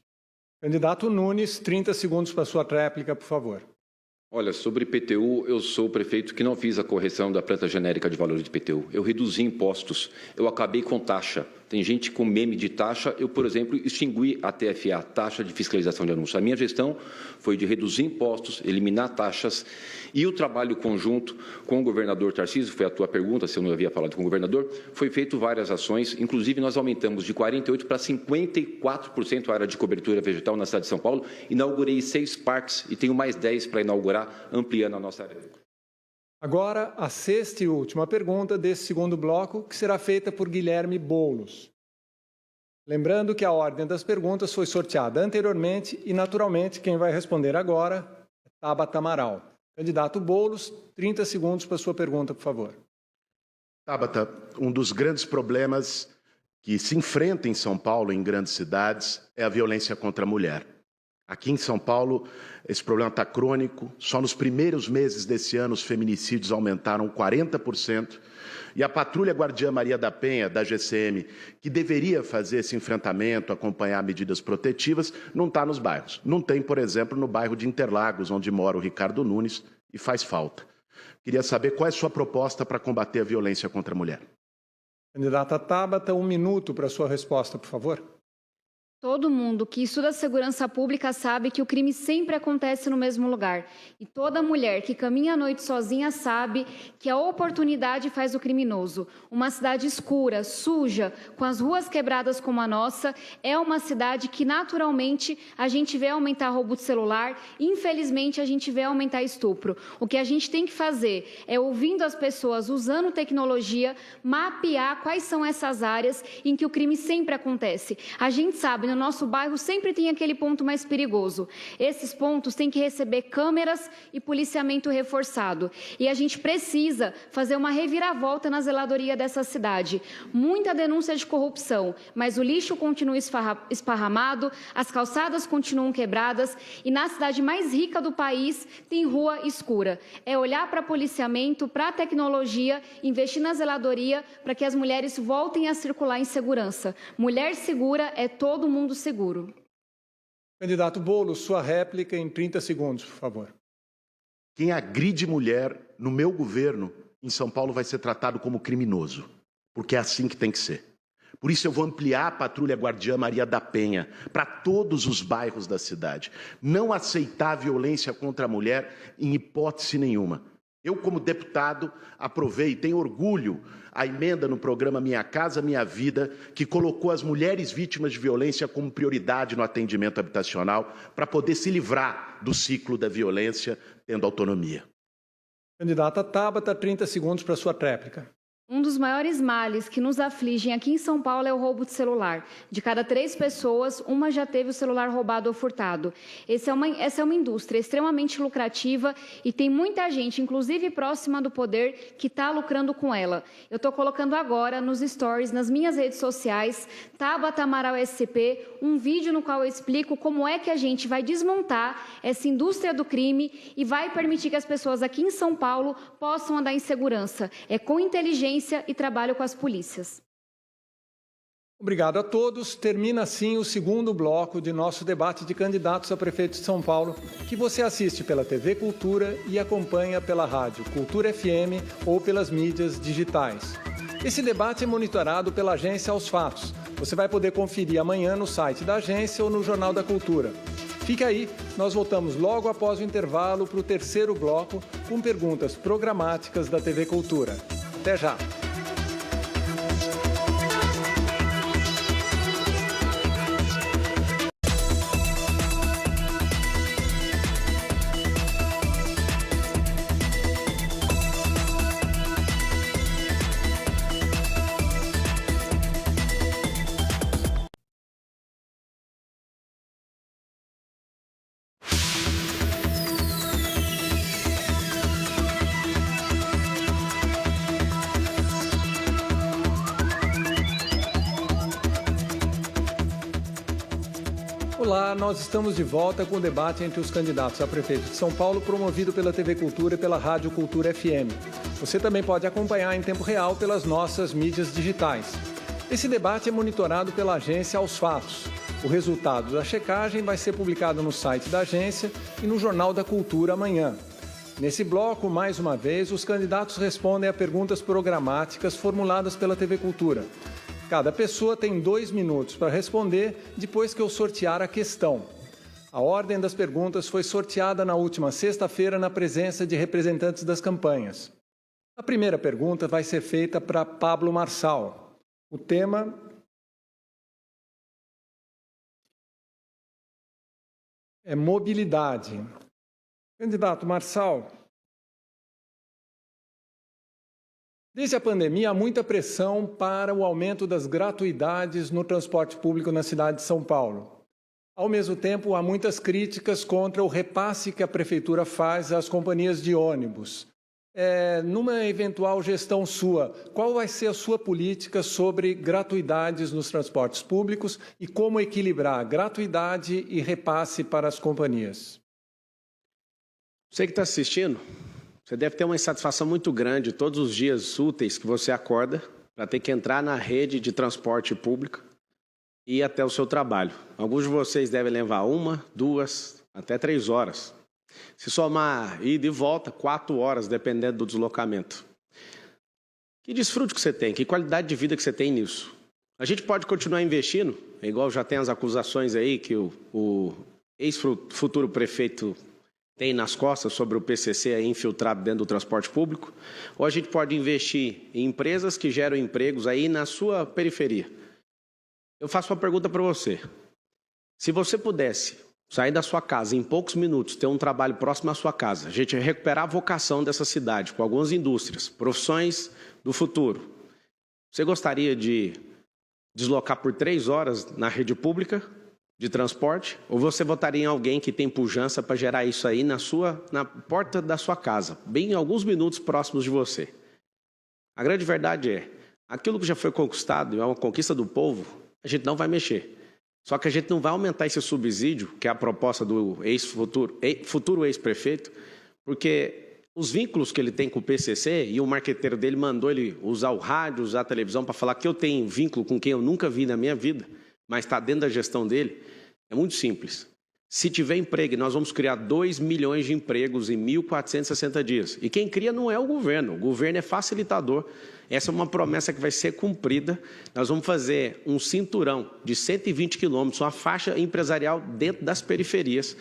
Candidato Nunes, 30 segundos para sua réplica, por favor. Olha, sobre IPTU, eu sou o prefeito que não fiz a correção da planta genérica de valores de IPTU. Eu reduzi impostos, eu acabei com taxa. Tem gente com meme de taxa, eu, por exemplo, extingui a TFA, taxa de fiscalização de anúncios. A minha gestão foi de reduzir impostos, eliminar taxas, e o trabalho conjunto com o governador Tarcísio, foi a tua pergunta, se eu não havia falado com o governador, foi feito várias ações, inclusive nós aumentamos de 48% para 54% a área de cobertura vegetal na cidade de São Paulo, inaugurei 6 parques e tenho mais 10 para inaugurar, ampliando a nossa área. Agora, a 6ª e última pergunta desse segundo bloco, que será feita por Guilherme Boulos. Lembrando que a ordem das perguntas foi sorteada anteriormente e, naturalmente, quem vai responder agora é Tabata Amaral. Candidato Boulos, 30 segundos para sua pergunta, por favor. Tabata, um dos grandes problemas que se enfrenta em São Paulo, em grandes cidades, é a violência contra a mulher. Aqui em São Paulo, esse problema está crônico. Só nos primeiros meses desse ano, os feminicídios aumentaram 40%. E a Patrulha Guardiã Maria da Penha, da GCM, que deveria fazer esse enfrentamento, acompanhar medidas protetivas, não está nos bairros. Não tem, por exemplo, no bairro de Interlagos, onde mora o Ricardo Nunes, e faz falta. Queria saber qual é a sua proposta para combater a violência contra a mulher. Candidata Tabata, 1 minuto para sua resposta, por favor. Todo mundo que estuda segurança pública sabe que o crime sempre acontece no mesmo lugar. E toda mulher que caminha à noite sozinha sabe que a oportunidade faz o criminoso. Uma cidade escura, suja, com as ruas quebradas como a nossa, é uma cidade que naturalmente a gente vê aumentar roubo de celular, infelizmente a gente vê aumentar estupro. O que a gente tem que fazer é, ouvindo as pessoas, usando tecnologia, mapear quais são essas áreas em que o crime sempre acontece. A gente sabe, no nosso bairro sempre tem aquele ponto mais perigoso. Esses pontos têm que receber câmeras e policiamento reforçado. E a gente precisa fazer uma reviravolta na zeladoria dessa cidade. Muita denúncia de corrupção, mas o lixo continua esparramado, as calçadas continuam quebradas e na cidade mais rica do país tem rua escura. É olhar para policiamento, para a tecnologia, investir na zeladoria para que as mulheres voltem a circular em segurança. Mulher segura é todo mundo seguro. Candidato Boulos, sua réplica em 30 segundos, por favor. Quem agride mulher no meu governo em São Paulo vai ser tratado como criminoso, porque é assim que tem que ser. Por isso eu vou ampliar a Patrulha Guardiã Maria da Penha para todos os bairros da cidade. Não aceitar violência contra a mulher em hipótese nenhuma. Eu, como deputado, aprovei e tenho orgulho a emenda no programa Minha Casa Minha Vida, que colocou as mulheres vítimas de violência como prioridade no atendimento habitacional para poder se livrar do ciclo da violência, tendo autonomia. Candidata Tabata, 30 segundos para sua réplica. Um dos maiores males que nos afligem aqui em São Paulo é o roubo de celular. De cada 3 pessoas, uma já teve o celular roubado ou furtado. Essa é uma indústria extremamente lucrativa e tem muita gente, inclusive próxima do poder, que está lucrando com ela. Eu estou colocando agora nos stories, nas minhas redes sociais, Tabata Amaral SCP, um vídeo no qual eu explico como é que a gente vai desmontar essa indústria do crime e vai permitir que as pessoas aqui em São Paulo possam andar em segurança. É com inteligência e trabalho com as polícias. Obrigado a todos. Termina assim o segundo bloco de nosso debate de candidatos a prefeito de São Paulo, que você assiste pela TV Cultura e acompanha pela rádio Cultura FM ou pelas mídias digitais. Esse debate é monitorado pela agência Aos Fatos. Você vai poder conferir amanhã no site da agência ou no Jornal da Cultura. Fica aí, nós voltamos logo após o intervalo para o terceiro bloco com perguntas programáticas da TV Cultura. Até já! Olá, nós estamos de volta com o debate entre os candidatos a prefeito de São Paulo, promovido pela TV Cultura e pela Rádio Cultura FM. Você também pode acompanhar em tempo real pelas nossas mídias digitais. Esse debate é monitorado pela agência Aos Fatos. O resultado da checagem vai ser publicado no site da agência e no Jornal da Cultura amanhã. Nesse bloco, mais uma vez, os candidatos respondem a perguntas programáticas formuladas pela TV Cultura. Cada pessoa tem 2 minutos para responder depois que eu sortear a questão. A ordem das perguntas foi sorteada na última sexta-feira na presença de representantes das campanhas. A primeira pergunta vai ser feita para Pablo Marçal. O tema é mobilidade. Candidato Marçal, desde a pandemia, há muita pressão para o aumento das gratuidades no transporte público na cidade de São Paulo. Ao mesmo tempo, há muitas críticas contra o repasse que a Prefeitura faz às companhias de ônibus. Numa eventual gestão sua, qual vai ser a sua política sobre gratuidades nos transportes públicos e como equilibrar gratuidade e repasse para as companhias? Você que está assistindo, você deve ter uma insatisfação muito grande todos os dias úteis que você acorda para ter que entrar na rede de transporte público e ir até o seu trabalho. Alguns de vocês devem levar 1, 2, até 3 horas. Se somar ida e volta, 4 horas, dependendo do deslocamento. Que desfrute que você tem, que qualidade de vida que você tem nisso. A gente pode continuar investindo, igual já tem as acusações aí que o ex-futuro prefeito tem nas costas sobre o PCC aí infiltrado dentro do transporte público, ou a gente pode investir em empresas que geram empregos aí na sua periferia. Eu faço uma pergunta para você. Se você pudesse sair da sua casa em poucos minutos, ter um trabalho próximo à sua casa, a gente recuperar a vocação dessa cidade com algumas indústrias, profissões do futuro, você gostaria de deslocar por 3 horas na rede pública de transporte, ou você votaria em alguém que tem pujança para gerar isso aí na porta da sua casa, bem em alguns minutos próximos de você? A grande verdade é, aquilo que já foi conquistado, é uma conquista do povo, a gente não vai mexer. Só que a gente não vai aumentar esse subsídio, que é a proposta do futuro ex-prefeito, porque os vínculos que ele tem com o PCC, e o marqueteiro dele mandou ele usar o rádio, usar a televisão para falar que eu tenho vínculo com quem eu nunca vi na minha vida, mas está dentro da gestão dele, é muito simples. Se tiver emprego, nós vamos criar 2 milhões de empregos em 1.460 dias. E quem cria não é o governo é facilitador. Essa é uma promessa que vai ser cumprida. Nós vamos fazer um cinturão de 120 quilômetros, uma faixa empresarial dentro das periferias.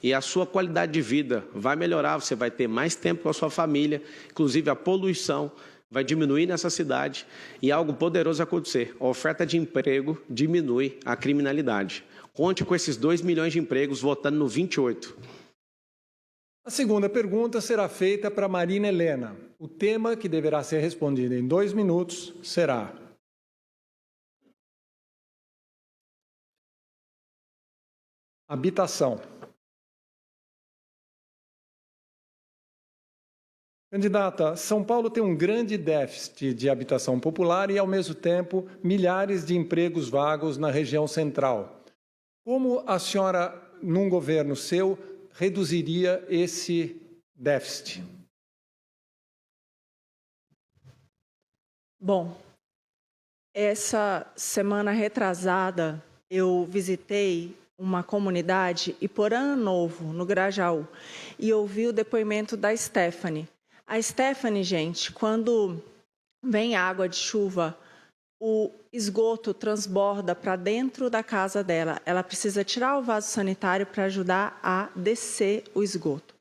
e a sua qualidade de vida vai melhorar, você vai ter mais tempo com a sua família, inclusive a poluição vai diminuir nessa cidade e algo poderoso acontecer. A oferta de emprego diminui a criminalidade. Conte com esses 2 milhões de empregos votando no 28. A segunda pergunta será feita para Marina Helena. O tema que deverá ser respondido em 2 minutos será: habitação. Candidata, São Paulo tem um grande déficit de habitação popular e, ao mesmo tempo, milhares de empregos vagos na região central. Como a senhora, num governo seu, reduziria esse déficit? Bom, essa semana retrasada eu visitei uma comunidade, Iporã Novo, no Grajaú, e ouvi o depoimento da Stephanie. A Stephanie, gente, quando vem água de chuva, o esgoto transborda para dentro da casa dela. Ela precisa tirar o vaso sanitário para ajudar a descer o esgoto.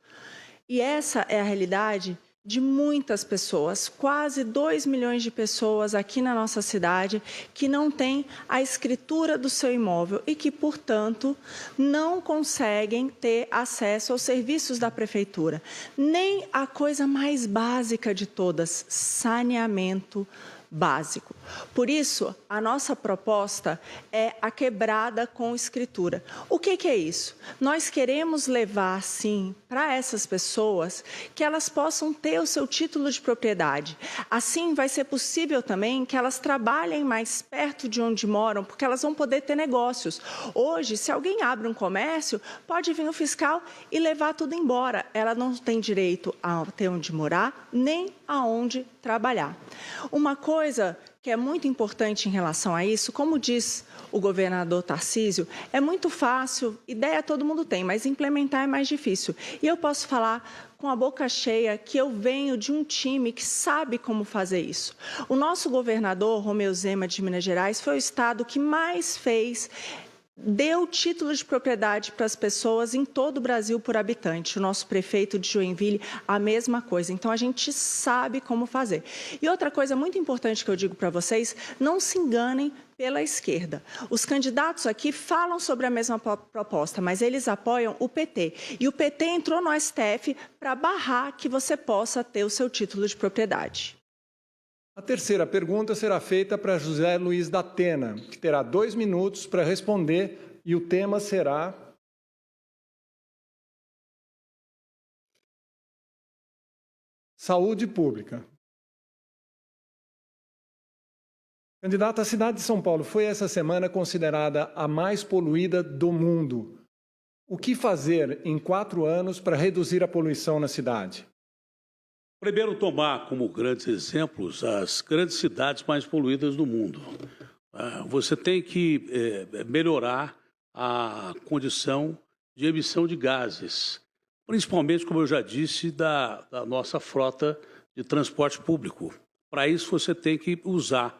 E essa é a realidade de muitas pessoas, quase 2 milhões de pessoas aqui na nossa cidade que não têm a escritura do seu imóvel e que, portanto, não conseguem ter acesso aos serviços da prefeitura. Nem a coisa mais básica de todas, saneamento básico. Por isso, a nossa proposta é a quebrada com escritura. O que é isso? Nós queremos levar, sim, para essas pessoas que elas possam ter o seu título de propriedade. Assim, vai ser possível também que elas trabalhem mais perto de onde moram, porque elas vão poder ter negócios. Hoje, se alguém abre um comércio, pode vir o fiscal e levar tudo embora. Ela não tem direito a ter onde morar, nem aonde trabalhar. Uma coisa que é muito importante em relação a isso, como diz o governador Tarcísio, é muito fácil, ideia todo mundo tem, mas implementar é mais difícil. E eu posso falar com a boca cheia que eu venho de um time que sabe como fazer isso. O nosso governador, Romeu Zema, de Minas Gerais, foi o estado que mais deu título de propriedade para as pessoas em todo o Brasil por habitante. O nosso prefeito de Joinville, a mesma coisa. Então, a gente sabe como fazer. E outra coisa muito importante que eu digo para vocês, não se enganem pela esquerda. Os candidatos aqui falam sobre a mesma proposta, mas eles apoiam o PT. E o PT entrou no STF para barrar que você possa ter o seu título de propriedade. A terceira pergunta será feita para José Luiz da Atena, que terá 2 minutos para responder, e o tema será: saúde pública. Candidata, a cidade de São Paulo foi essa semana considerada a mais poluída do mundo. O que fazer em 4 anos para reduzir a poluição na cidade? Primeiro, tomar como grandes exemplos as grandes cidades mais poluídas do mundo. Você tem que melhorar a condição de emissão de gases, principalmente, como eu já disse, da nossa frota de transporte público. Para isso, você tem que usar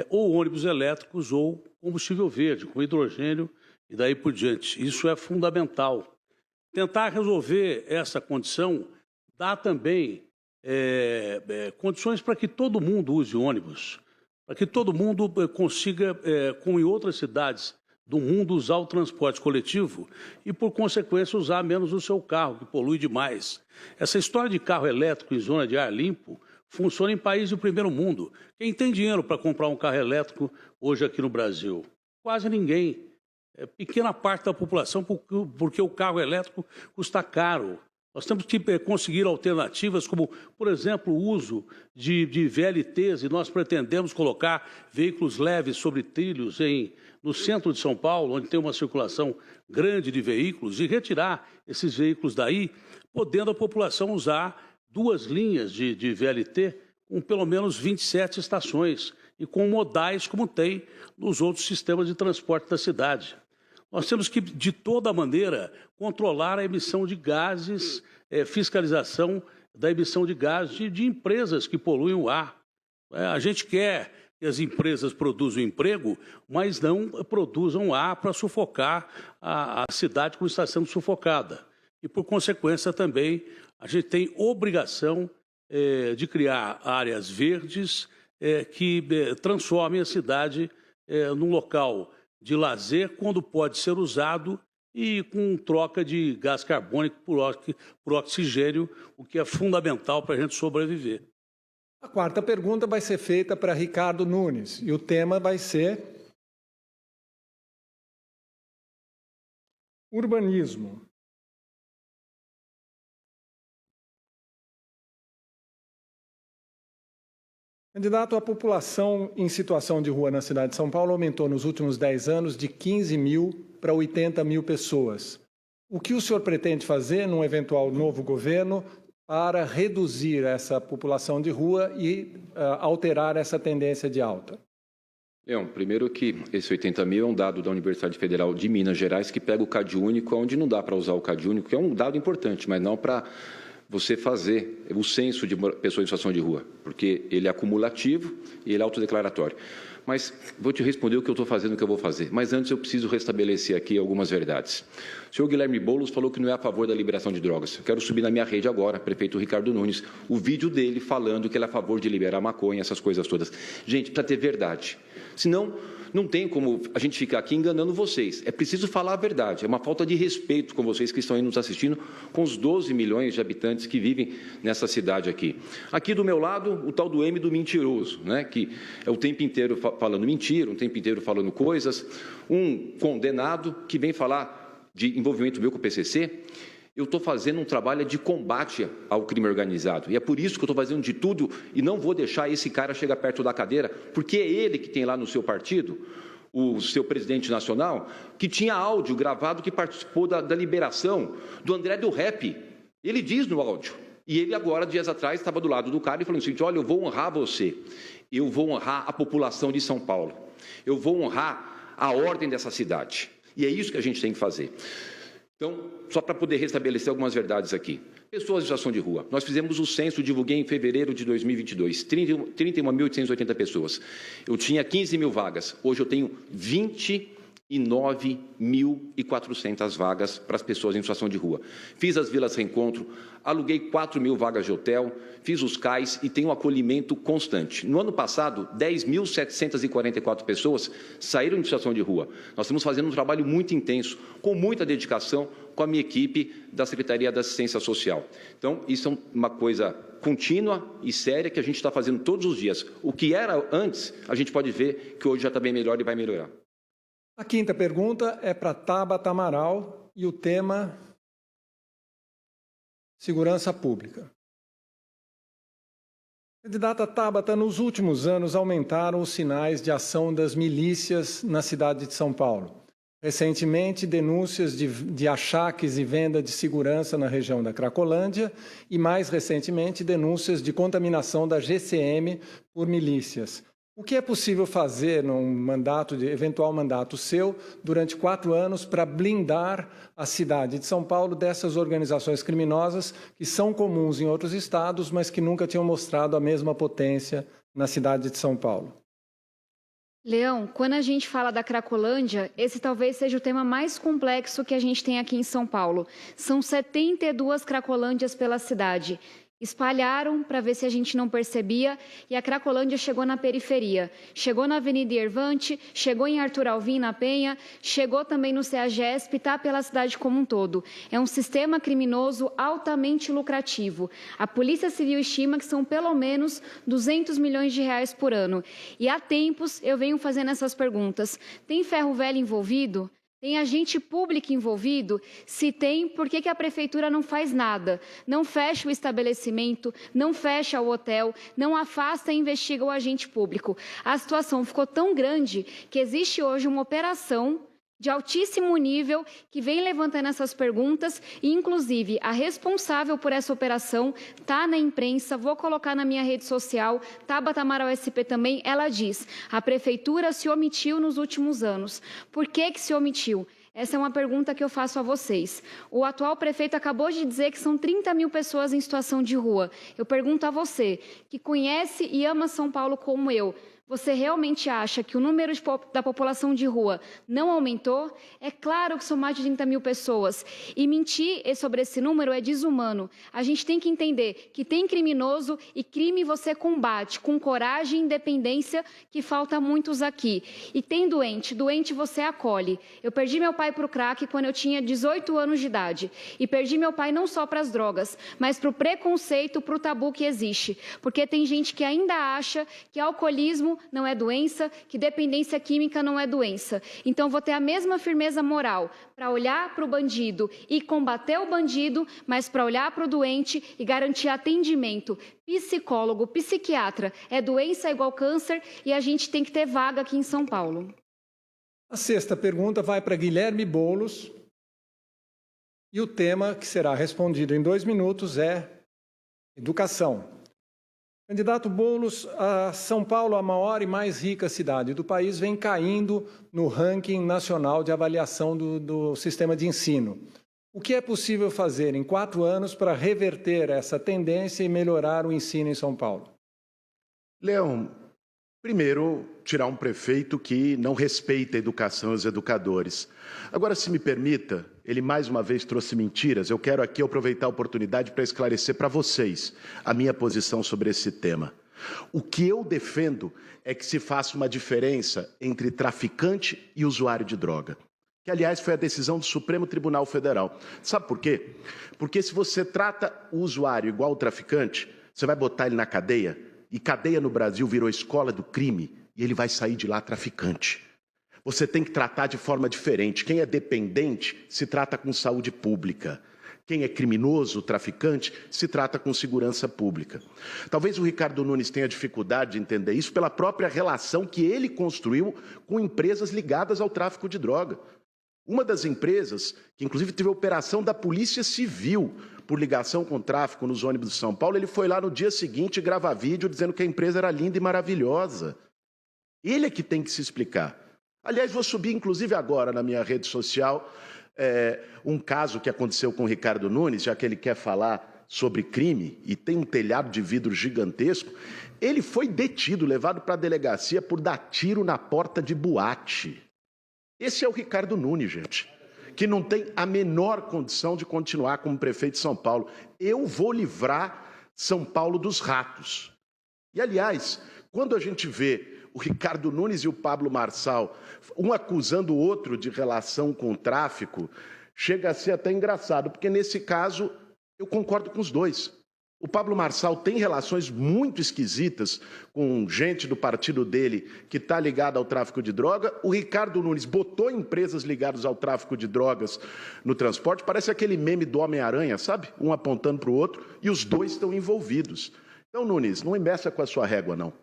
ou ônibus elétricos ou combustível verde, com hidrogênio e daí por diante. Isso é fundamental. Tentar resolver essa condição dá também condições para que todo mundo use ônibus, para que todo mundo consiga, como em outras cidades do mundo, usar o transporte coletivo e, por consequência, usar menos o seu carro, que polui demais. Essa história de carro elétrico em zona de ar limpo funciona em países do primeiro mundo. Quem tem dinheiro para comprar um carro elétrico hoje aqui no Brasil? Quase ninguém. Pequena parte da população, porque o carro elétrico custa caro. Nós temos que conseguir alternativas como, por exemplo, o uso de VLTs, e nós pretendemos colocar veículos leves sobre trilhos no centro de São Paulo, onde tem uma circulação grande de veículos, e retirar esses veículos daí, podendo a população usar 2 linhas de VLT com pelo menos 27 estações e com modais como tem nos outros sistemas de transporte da cidade. Nós temos que, de toda maneira, controlar a emissão de gases, fiscalização da emissão de gases de empresas que poluem o ar. A gente quer que as empresas produzam emprego, mas não produzam ar para sufocar a cidade como está sendo sufocada. e, por consequência, também a gente tem obrigação de criar áreas verdes que transformem a cidade num local de lazer, quando pode ser usado e com troca de gás carbônico por oxigênio, o que é fundamental para a gente sobreviver. A quarta pergunta vai ser feita para Ricardo Nunes e o tema vai ser urbanismo. Candidato, a população em situação de rua na cidade de São Paulo aumentou nos últimos 10 anos de 15 mil para 80 mil pessoas. O que o senhor pretende fazer num eventual novo governo para reduzir essa população de rua e alterar essa tendência de alta? Leão, primeiro que esse 80 mil é um dado da Universidade Federal de Minas Gerais que pega o CAD único, onde não dá para usar o CAD único, que é um dado importante, mas não para você fazer o censo de pessoas em situação de rua, porque ele é acumulativo e ele é autodeclaratório. Mas vou te responder o que eu estou fazendo, o que eu vou fazer. Mas antes eu preciso restabelecer aqui algumas verdades. O senhor Guilherme Boulos falou que não é a favor da liberação de drogas. Eu quero subir na minha rede agora, prefeito Ricardo Nunes, o vídeo dele falando que ele é a favor de liberar maconha, essas coisas todas. Gente, para ter verdade. Senão, não tem como a gente ficar aqui enganando vocês. É preciso falar a verdade. É uma falta de respeito com vocês que estão aí nos assistindo, com os 12 milhões de habitantes que vivem nessa cidade aqui. Aqui do meu lado, o tal do M do mentiroso, né? Que é o tempo inteiro falando mentira, o tempo inteiro falando coisas. Um condenado que vem falar de envolvimento meu com o PCC. Eu estou fazendo um trabalho de combate ao crime organizado. E é por isso que eu estou fazendo de tudo e não vou deixar esse cara chegar perto da cadeira, porque é ele que tem lá no seu partido, o seu presidente nacional, que tinha áudio gravado que participou da liberação do André do Rap. Ele diz no áudio. E ele agora, dias atrás, estava do lado do cara e falou assim, olha, eu vou honrar você. Eu vou honrar a população de São Paulo. Eu vou honrar a ordem dessa cidade. E é isso que a gente tem que fazer. Então, só para poder restabelecer algumas verdades aqui. Pessoas em situação de rua. Nós fizemos o censo, divulguei em fevereiro de 2022, 31.880 pessoas. Eu tinha 15 mil vagas, hoje eu tenho 29.400 vagas para as pessoas em situação de rua. Fiz as vilas reencontro, aluguei 4 mil vagas de hotel, fiz os CAIs e tenho um acolhimento constante. No ano passado, 10.744 pessoas saíram de situação de rua. Nós estamos fazendo um trabalho muito intenso, com muita dedicação, com a minha equipe da Secretaria da Assistência Social. Então, isso é uma coisa contínua e séria que a gente está fazendo todos os dias. O que era antes, a gente pode ver que hoje já está bem melhor e vai melhorar. A quinta pergunta é para Tabata Amaral e o tema segurança pública. Candidata Tabata, nos últimos anos aumentaram os sinais de ação das milícias na cidade de São Paulo. Recentemente, denúncias de achaques e venda de segurança na região da Cracolândia e, mais recentemente, denúncias de contaminação da GCM por milícias. O que é possível fazer num eventual mandato seu durante 4 anos para blindar a cidade de São Paulo dessas organizações criminosas que são comuns em outros estados, mas que nunca tinham mostrado a mesma potência na cidade de São Paulo? Leão, quando a gente fala da Cracolândia, esse talvez seja o tema mais complexo que a gente tem aqui em São Paulo. São 72 Cracolândias pela cidade. Espalharam para ver se a gente não percebia e a Cracolândia chegou na periferia. Chegou na Avenida Irvante, chegou em Arthur Alvim, na Penha, chegou também no CEAGESP, está pela cidade como um todo. É um sistema criminoso altamente lucrativo. A Polícia Civil estima que são pelo menos 200 milhões de reais por ano. E há tempos eu venho fazendo essas perguntas. Tem ferro velho envolvido? Tem agente público envolvido? Se tem, por que a prefeitura não faz nada? Não fecha o estabelecimento, não fecha o hotel, não afasta e investiga o agente público. A situação ficou tão grande que existe hoje uma operação de altíssimo nível que vem levantando essas perguntas e, inclusive, a responsável por essa operação está na imprensa, vou colocar na minha rede social, Tabata Amaral SP também, ela diz, a prefeitura se omitiu nos últimos anos. Por que se omitiu? Essa é uma pergunta que eu faço a vocês. O atual prefeito acabou de dizer que são 30 mil pessoas em situação de rua. Eu pergunto a você, que conhece e ama São Paulo como eu, Você realmente acha que o número da população de rua não aumentou? É claro que são mais de 30 mil pessoas. E mentir sobre esse número é desumano. A gente tem que entender que tem criminoso e crime você combate com coragem e independência, que falta muitos aqui. E tem doente você acolhe. Eu perdi meu pai para o crack quando eu tinha 18 anos de idade. E perdi meu pai não só para as drogas, mas para o preconceito, para o tabu que existe. Porque tem gente que ainda acha que alcoolismo não é doença, que dependência química não é doença. Então, vou ter a mesma firmeza moral para olhar para o bandido e combater o bandido, mas para olhar para o doente e garantir atendimento. Psicólogo, psiquiatra, é doença igual câncer e a gente tem que ter vaga aqui em São Paulo. A sexta pergunta vai para Guilherme Boulos e o tema que será respondido em 2 minutos é educação. Candidato Boulos, a São Paulo, a maior e mais rica cidade do país, vem caindo no ranking nacional de avaliação do sistema de ensino. O que é possível fazer em 4 anos para reverter essa tendência e melhorar o ensino em São Paulo? Leão, primeiro, tirar um prefeito que não respeita a educação e os educadores. Agora, se me permita, ele mais uma vez trouxe mentiras. Eu quero aqui aproveitar a oportunidade para esclarecer para vocês a minha posição sobre esse tema. O que eu defendo é que se faça uma diferença entre traficante e usuário de droga. Que, aliás, foi a decisão do Supremo Tribunal Federal. Sabe por quê? Porque se você trata o usuário igual ao traficante, você vai botar ele na cadeia, e cadeia no Brasil virou escola do crime, e ele vai sair de lá traficante. Você tem que tratar de forma diferente. Quem é dependente se trata com saúde pública. Quem é criminoso, traficante, se trata com segurança pública. Talvez o Ricardo Nunes tenha dificuldade de entender isso pela própria relação que ele construiu com empresas ligadas ao tráfico de droga. Uma das empresas, que inclusive teve operação da Polícia Civil por ligação com o tráfico nos ônibus de São Paulo, ele foi lá no dia seguinte gravar vídeo dizendo que a empresa era linda e maravilhosa. Ele é que tem que se explicar. Aliás, vou subir inclusive agora na minha rede social um caso que aconteceu com o Ricardo Nunes, já que ele quer falar sobre crime e tem um telhado de vidro gigantesco. Ele foi detido, levado para a delegacia por dar tiro na porta de boate. Esse é o Ricardo Nunes, gente, que não tem a menor condição de continuar como prefeito de São Paulo. Eu vou livrar São Paulo dos ratos. E, aliás, quando a gente vê o Ricardo Nunes e o Pablo Marçal, um acusando o outro de relação com o tráfico, chega a ser até engraçado, porque nesse caso eu concordo com os dois. O Pablo Marçal tem relações muito esquisitas com gente do partido dele que está ligada ao tráfico de droga. O Ricardo Nunes botou empresas ligadas ao tráfico de drogas no transporte. Parece aquele meme do Homem-Aranha, sabe? Um apontando para o outro e os dois estão envolvidos. Então, Nunes, não meça com a sua régua, não.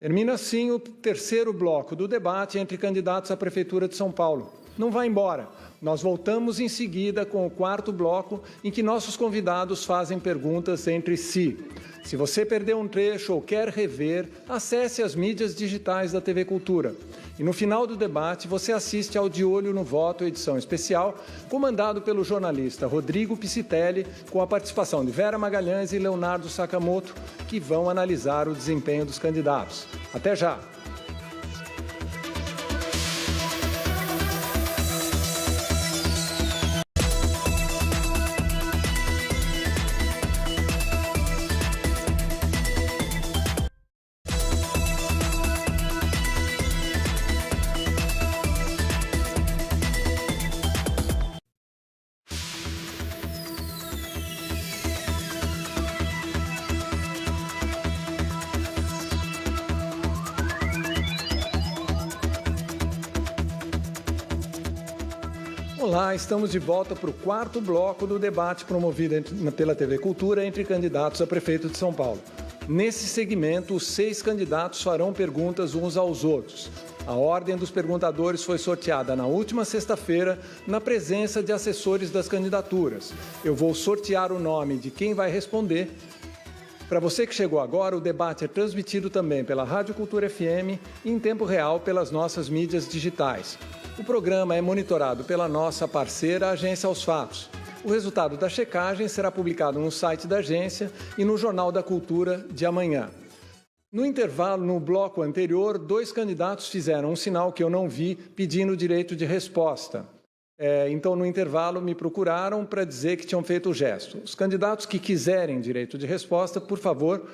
Termina assim o terceiro bloco do debate entre candidatos à Prefeitura de São Paulo. Não vá embora. Nós voltamos em seguida com o quarto bloco, em que nossos convidados fazem perguntas entre si. Se você perdeu um trecho ou quer rever, acesse as mídias digitais da TV Cultura. E no final do debate, você assiste ao De Olho no Voto, edição especial, comandado pelo jornalista Rodrigo Piscitelli, com a participação de Vera Magalhães e Leonardo Sakamoto, que vão analisar o desempenho dos candidatos. Até já! Olá, estamos de volta para o quarto bloco do debate promovido pela TV Cultura entre candidatos a prefeito de São Paulo. Nesse segmento, os 6 candidatos farão perguntas uns aos outros. A ordem dos perguntadores foi sorteada na última sexta-feira, na presença de assessores das candidaturas. Eu vou sortear o nome de quem vai responder. Para você que chegou agora, o debate é transmitido também pela Rádio Cultura FM e em tempo real pelas nossas mídias digitais. O programa é monitorado pela nossa parceira Agência Aos Fatos. O resultado da checagem será publicado no site da agência e no Jornal da Cultura de amanhã. No intervalo, no bloco anterior, 2 candidatos fizeram um sinal que eu não vi, pedindo direito de resposta. Então, no intervalo, me procuraram para dizer que tinham feito o gesto. Os candidatos que quiserem direito de resposta, por favor,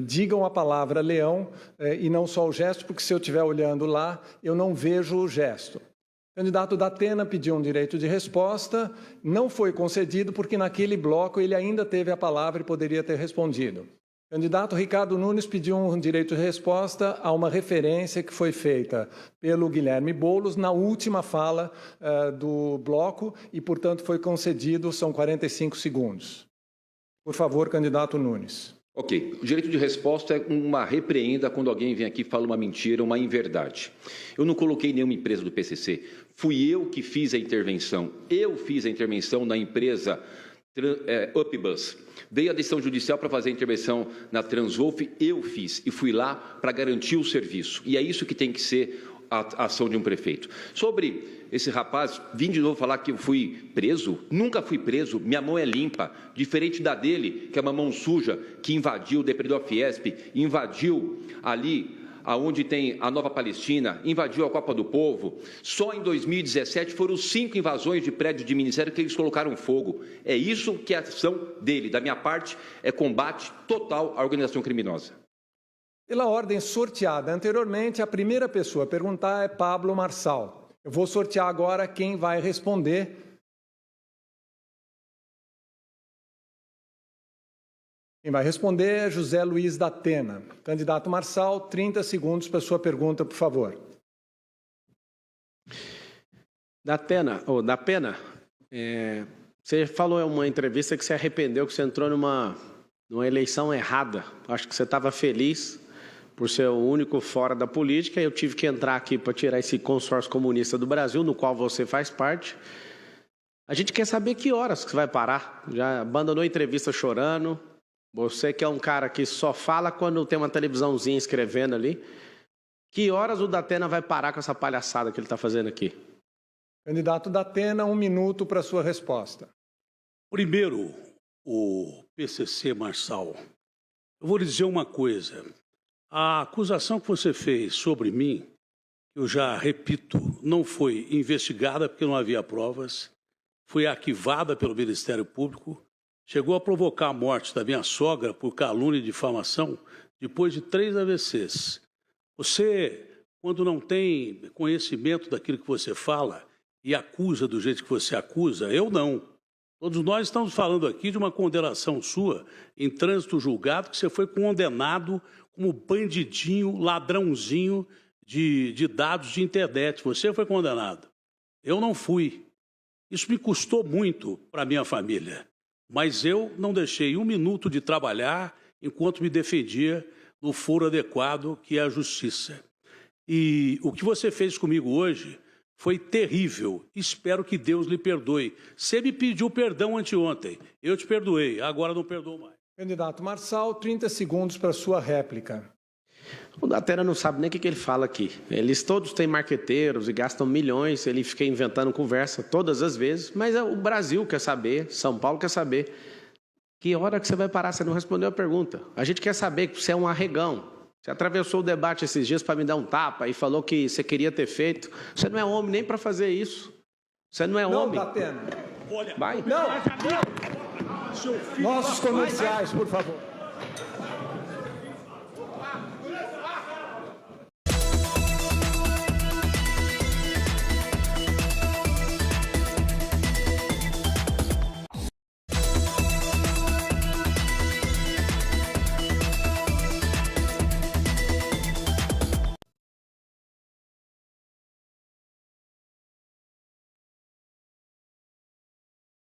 digam a palavra leão e não só o gesto, porque se eu estiver olhando lá, eu não vejo o gesto. O candidato da Atena pediu um direito de resposta, não foi concedido porque naquele bloco ele ainda teve a palavra e poderia ter respondido. O candidato Ricardo Nunes pediu um direito de resposta a uma referência que foi feita pelo Guilherme Boulos na última fala do bloco e, portanto, foi concedido, são 45 segundos. Por favor, candidato Nunes. Ok. O direito de resposta é uma repreenda quando alguém vem aqui e fala uma mentira, uma inverdade. Eu não coloquei nenhuma empresa do PCC. Fui eu que fiz a intervenção. Eu fiz a intervenção na empresa Upbus. Veio a decisão judicial para fazer a intervenção na Transwolf, eu fiz. E fui lá para garantir o serviço. E é isso que tem que ser a ação de um prefeito. Sobre esse rapaz, vim de novo falar que eu fui preso. Nunca fui preso, minha mão é limpa. Diferente da dele, que é uma mão suja, que invadiu, depredou a Fiesp, invadiu ali aonde tem a Nova Palestina, invadiu a Copa do Povo. Só em 2017 foram 5 invasões de prédios de ministério que eles colocaram fogo. É isso que é a ação dele. Da minha parte, é combate total à organização criminosa. Pela ordem sorteada anteriormente, a primeira pessoa a perguntar é Pablo Marçal. Eu vou sortear agora quem vai responder. Quem vai responder é José Luiz da Atena. Candidato Marçal, 30 segundos para a sua pergunta, por favor. Da Pena, você falou em uma entrevista que você arrependeu, que você entrou numa eleição errada. Acho que você estava feliz por ser o único fora da política. Eu tive que entrar aqui para tirar esse consórcio comunista do Brasil, no qual você faz parte. A gente quer saber que horas que você vai parar. Já abandonou a entrevista chorando. Você que é um cara que só fala quando tem uma televisãozinha escrevendo ali. Que horas o Datena vai parar com essa palhaçada que ele está fazendo aqui? Candidato Datena, 1 minuto para a sua resposta. Primeiro, o PCC, Marçal, eu vou lhe dizer uma coisa. A acusação que você fez sobre mim, eu já repito, não foi investigada porque não havia provas, foi arquivada pelo Ministério Público, chegou a provocar a morte da minha sogra por calúnia e difamação depois de 3 AVCs. Você, quando não tem conhecimento daquilo que você fala e acusa do jeito que você acusa, eu não. Todos nós estamos falando aqui de uma condenação sua em trânsito julgado, que você foi condenado como bandidinho, ladrãozinho de dados de internet. Você foi condenado. Eu não fui. Isso me custou muito para a minha família. Mas eu não deixei 1 minuto de trabalhar enquanto me defendia no foro adequado, que é a justiça. E o que você fez comigo hoje foi terrível. Espero que Deus lhe perdoe. Você me pediu perdão anteontem. Eu te perdoei, agora não perdoo mais. Candidato Marçal, 30 segundos para a sua réplica. O Datena não sabe nem o que ele fala aqui. Eles todos têm marqueteiros e gastam milhões, ele fica inventando conversa todas as vezes, mas o Brasil quer saber, São Paulo quer saber. Que hora que você vai parar? Você não respondeu a pergunta. A gente quer saber que você é um arregão. Você atravessou o debate esses dias para me dar um tapa e falou que você queria ter feito. Você não é homem nem para fazer isso. Você não é homem. Não, Datena. Olha, vai. Não. Nossos comerciais, por favor.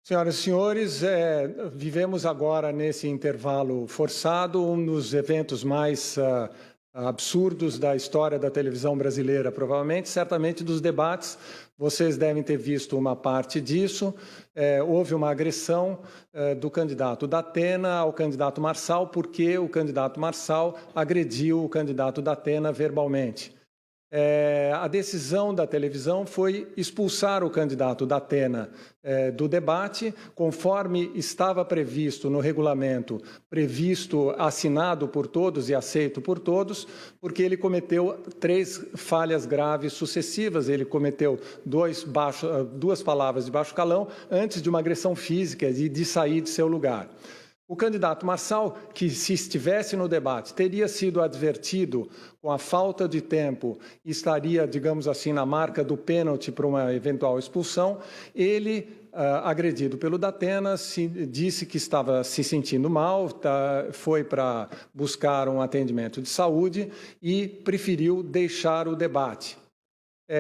Senhoras e senhores, vivemos agora nesse intervalo forçado, um dos eventos mais absurdos da história da televisão brasileira, provavelmente, certamente dos debates. Vocês devem ter visto uma parte disso. Houve uma agressão do candidato Datena ao candidato Marçal, porque o candidato Marçal agrediu o candidato Datena verbalmente. A decisão da televisão foi expulsar o candidato Datena do debate, conforme estava previsto no regulamento, assinado por todos e aceito por todos, porque ele cometeu 3 falhas graves sucessivas. Ele cometeu 2 palavras de baixo calão antes de uma agressão física e de sair de seu lugar. O candidato Marçal, que se estivesse no debate, teria sido advertido com a falta de tempo e estaria, digamos assim, na marca do pênalti para uma eventual expulsão. Ele, agredido pelo Datena, disse que estava se sentindo mal, foi para buscar um atendimento de saúde e preferiu deixar o debate.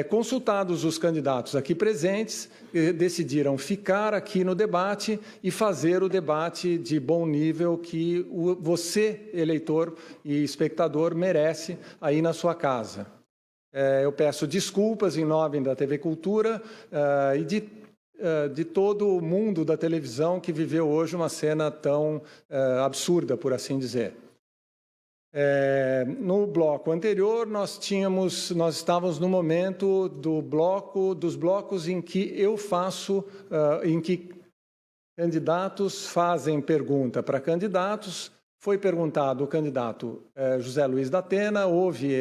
Consultados os candidatos aqui presentes, decidiram ficar aqui no debate e fazer o debate de bom nível que você, eleitor e espectador, merece aí na sua casa. Eu peço desculpas em nome da TV Cultura e de todo o mundo da televisão que viveu hoje uma cena tão absurda, por assim dizer. No bloco anterior, nós estávamos no momento dos blocos em que em que candidatos fazem pergunta para candidatos. Foi perguntado o candidato José Luiz Datena, houve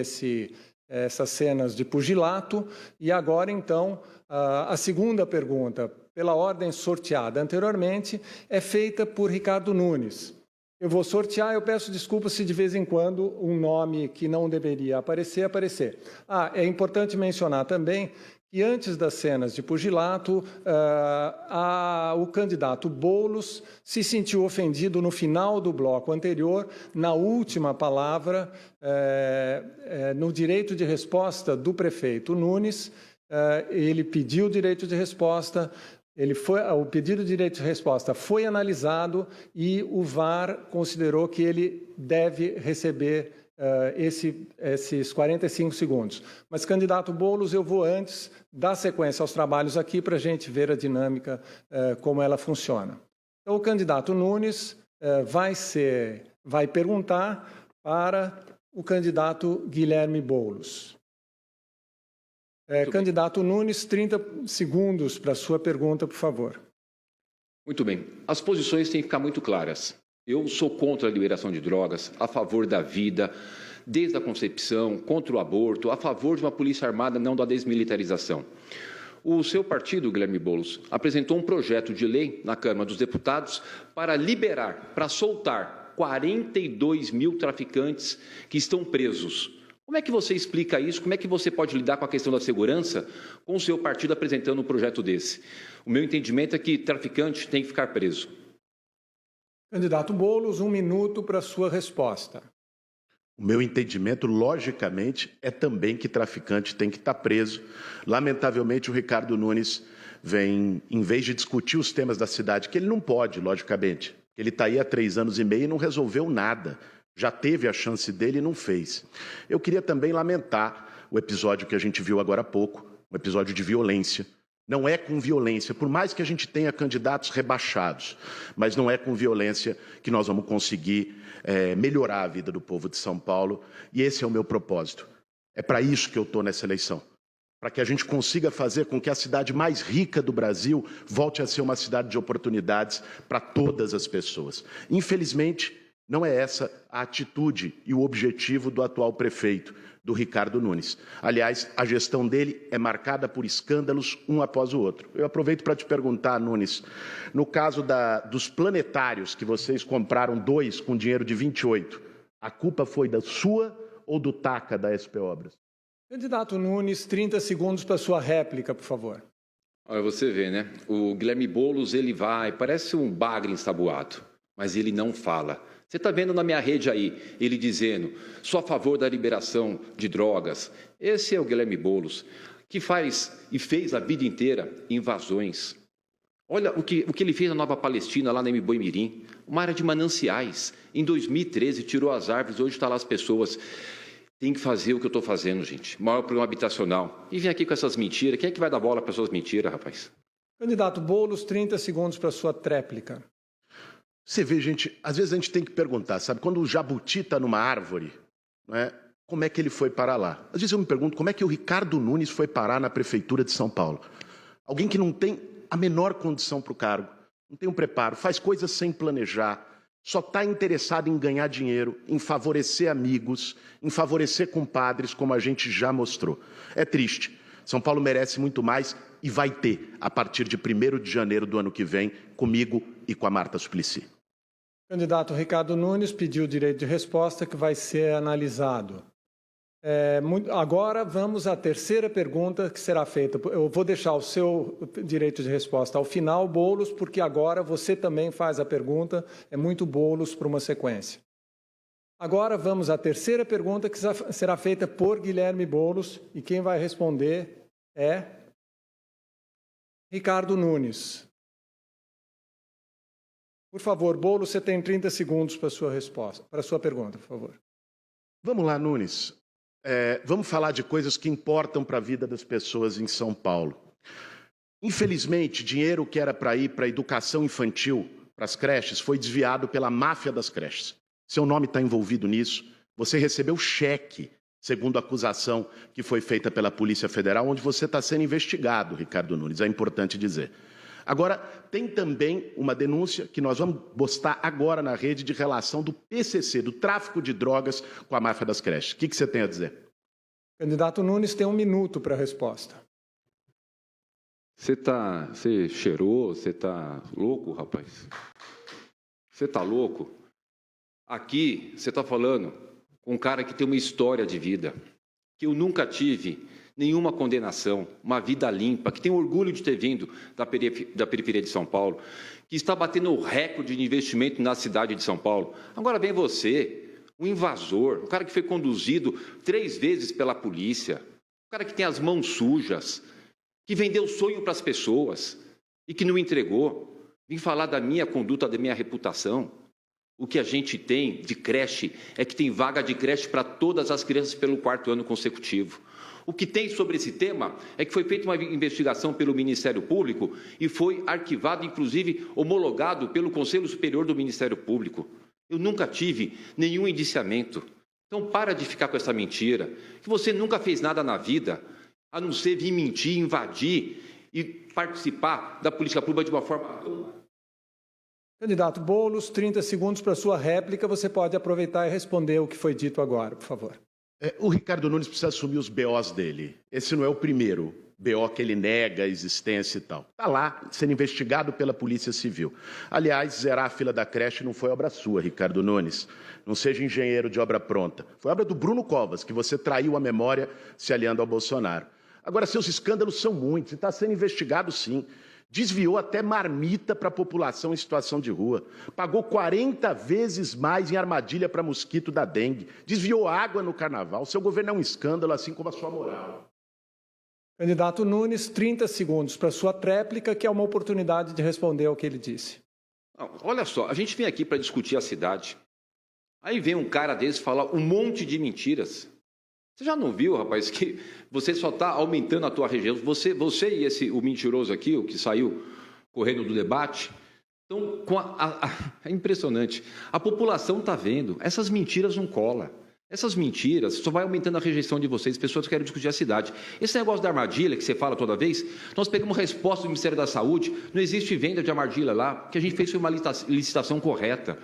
essas cenas de pugilato, e agora, então, a segunda pergunta, pela ordem sorteada anteriormente, é feita por Ricardo Nunes. Eu vou sortear, eu peço desculpas se de vez em quando um nome que não deveria aparecer. É importante mencionar também que antes das cenas de pugilato, o candidato Boulos se sentiu ofendido no final do bloco anterior, na última palavra, no direito de resposta do prefeito Nunes. Ele pediu o direito de resposta. O pedido de direito de resposta foi analisado e o VAR considerou que ele deve receber esses 45 segundos. Mas, candidato Boulos, eu vou antes dar sequência aos trabalhos aqui para a gente ver a dinâmica, como ela funciona. Então, o candidato Nunes vai perguntar para o candidato Guilherme Boulos. Candidato Nunes, 30 segundos para a sua pergunta, por favor. Muito bem. As posições têm que ficar muito claras. Eu sou contra a liberação de drogas, a favor da vida, desde a concepção, contra o aborto, a favor de uma polícia armada, não da desmilitarização. O seu partido, Guilherme Boulos, apresentou um projeto de lei na Câmara dos Deputados para liberar, para soltar 42 mil traficantes que estão presos. Como é que você explica isso? Como é que você pode lidar com a questão da segurança com o seu partido apresentando um projeto desse? O meu entendimento é que traficante tem que ficar preso. Candidato Boulos, 1 minuto para a sua resposta. O meu entendimento, logicamente, é também que traficante tem que estar preso. Lamentavelmente, o Ricardo Nunes vem, em vez de discutir os temas da cidade, que ele não pode, logicamente. Ele está aí há 3 anos e meio e não resolveu nada. Já teve a chance dele e não fez. Eu queria também lamentar o episódio que a gente viu agora há pouco, um episódio de violência. Não é com violência, por mais que a gente tenha candidatos rebaixados, mas não é com violência que nós vamos conseguir melhorar a vida do povo de São Paulo. E esse é o meu propósito. É para isso que eu estou nessa eleição. Para que a gente consiga fazer com que a cidade mais rica do Brasil volte a ser uma cidade de oportunidades para todas as pessoas. Infelizmente, não é essa a atitude e o objetivo do atual prefeito, do Ricardo Nunes. Aliás, a gestão dele é marcada por escândalos um após o outro. Eu aproveito para te perguntar, Nunes, no caso dos planetários, que vocês compraram 2 com dinheiro de 28, a culpa foi da sua ou do TACA da SP Obras? Candidato Nunes, 30 segundos para a sua réplica, por favor. Olha, você vê, né? O Guilherme Boulos, ele parece um bagre ensaboado, mas ele não fala. Você está vendo na minha rede aí, ele dizendo, sou a favor da liberação de drogas. Esse é o Guilherme Boulos, que faz e fez a vida inteira invasões. Olha o que ele fez na Nova Palestina, lá na Mboimirim, uma área de mananciais. Em 2013, tirou as árvores, hoje está lá as pessoas. Tem que fazer o que eu estou fazendo, gente. Maior programa habitacional. E vem aqui com essas mentiras. Quem é que vai dar bola para essas mentiras, rapaz? Candidato Boulos, 30 segundos para a sua tréplica. Você vê, gente, às vezes a gente tem que perguntar, sabe? Quando o jabuti está numa árvore, não é? como é que ele foi parar lá. Às vezes eu me pergunto como é que o Ricardo Nunes foi parar na Prefeitura de São Paulo. Alguém que não tem a menor condição para o cargo, não tem um preparo, faz coisas sem planejar, só está interessado em ganhar dinheiro, em favorecer amigos, em favorecer compadres, como a gente já mostrou. É triste. São Paulo merece muito mais e vai ter, a partir de 1º de janeiro do ano que vem, comigo e com a Marta Suplicy. O candidato Ricardo Nunes pediu o direito de resposta, que vai ser analisado. Agora vamos à terceira pergunta que será feita. Eu vou deixar o seu direito de resposta ao final, Boulos, porque agora você também faz a pergunta. É muito Boulos para uma sequência. Agora vamos à terceira pergunta que será feita por Guilherme Boulos e quem vai responder é Ricardo Nunes. Por favor, Boulos, você tem 30 segundos para a sua resposta, para a sua pergunta, por favor. Vamos lá, Nunes. Vamos falar de coisas que importam para a vida das pessoas em São Paulo. Infelizmente, dinheiro que era para ir para a educação infantil, para as creches, foi desviado pela máfia das creches. Seu nome está envolvido nisso. Você recebeu cheque, segundo a acusação que foi feita pela Polícia Federal, onde você está sendo investigado, Ricardo Nunes, é importante dizer. Agora, tem também uma denúncia que nós vamos postar agora na rede de relação do PCC, do tráfico de drogas com a máfia das creches. O que você tem a dizer? Candidato Nunes tem 1 minuto para a resposta. Você cheirou? Você está louco, rapaz? Você está louco? Aqui, você está falando com um cara que tem uma história de vida, que eu nunca tive nenhuma condenação, uma vida limpa, que tem orgulho de ter vindo da periferia de São Paulo, que está batendo o recorde de investimento na cidade de São Paulo. Agora vem você, um invasor, um cara que foi conduzido 3 vezes pela polícia, um cara que tem as mãos sujas, que vendeu sonho para as pessoas e que não entregou. Vim falar da minha conduta, da minha reputação. O que a gente tem de creche é que tem vaga de creche para todas as crianças pelo 4º ano consecutivo. O que tem sobre esse tema é que foi feita uma investigação pelo Ministério Público e foi arquivado, inclusive homologado pelo Conselho Superior do Ministério Público. Eu nunca tive nenhum indiciamento. Então, para de ficar com essa mentira, que você nunca fez nada na vida, a não ser vir mentir, invadir e participar da política pública de uma forma... Candidato Boulos, 30 segundos para a sua réplica. Você pode aproveitar e responder o que foi dito agora, por favor. O Ricardo Nunes precisa assumir os BOs dele. Esse não é o primeiro BO que ele nega a existência e tal. Está lá, sendo investigado pela Polícia Civil. Aliás, zerar a fila da creche não foi obra sua, Ricardo Nunes. Não seja engenheiro de obra pronta. Foi obra do Bruno Covas, que você traiu a memória se aliando ao Bolsonaro. Agora, seus escândalos são muitos e está sendo investigado, sim. Desviou até marmita para a população em situação de rua. Pagou 40 vezes mais em armadilha para mosquito da dengue. Desviou água no carnaval. Seu governo é um escândalo, assim como a sua moral. Candidato Nunes, 30 segundos para a sua tréplica, que é uma oportunidade de responder ao que ele disse. Olha só, a gente vem aqui para discutir a cidade. Aí vem um cara desse falar um monte de mentiras. Você já não viu, rapaz, que você só está aumentando a tua região? Você e o mentiroso aqui, o que saiu correndo do debate, então, é impressionante. A população está vendo, essas mentiras não colam. Essas mentiras só vai aumentando a rejeição de vocês, pessoas que querem discutir a cidade. Esse negócio da armadilha que você fala toda vez, nós pegamos resposta do Ministério da Saúde, não existe venda de armadilha lá, porque a gente fez uma licitação correta.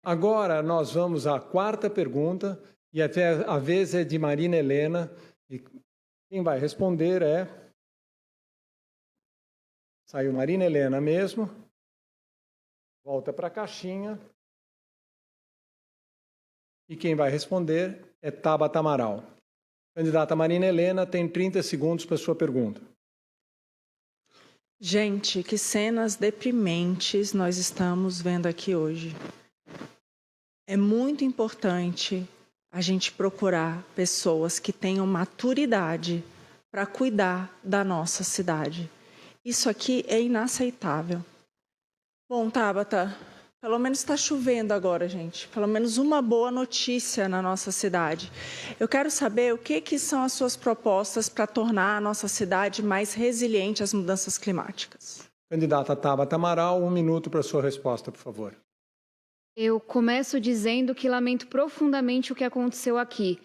Agora nós vamos à 4ª pergunta. E a vez é de Marina Helena, e quem vai responder é... Saiu Marina Helena mesmo. Volta para a caixinha. E quem vai responder é Tabata Amaral. Candidata Marina Helena tem 30 segundos para a sua pergunta. Gente, que cenas deprimentes nós estamos vendo aqui hoje. É muito importante a gente procurar pessoas que tenham maturidade para cuidar da nossa cidade. Isso aqui é inaceitável. Bom, Tabata, pelo menos está chovendo agora, gente. Pelo menos uma boa notícia na nossa cidade. Eu quero saber o que são as suas propostas para tornar a nossa cidade mais resiliente às mudanças climáticas. Candidata Tabata Amaral, 1 minuto para a sua resposta, por favor. Eu começo dizendo que lamento profundamente o que aconteceu aqui.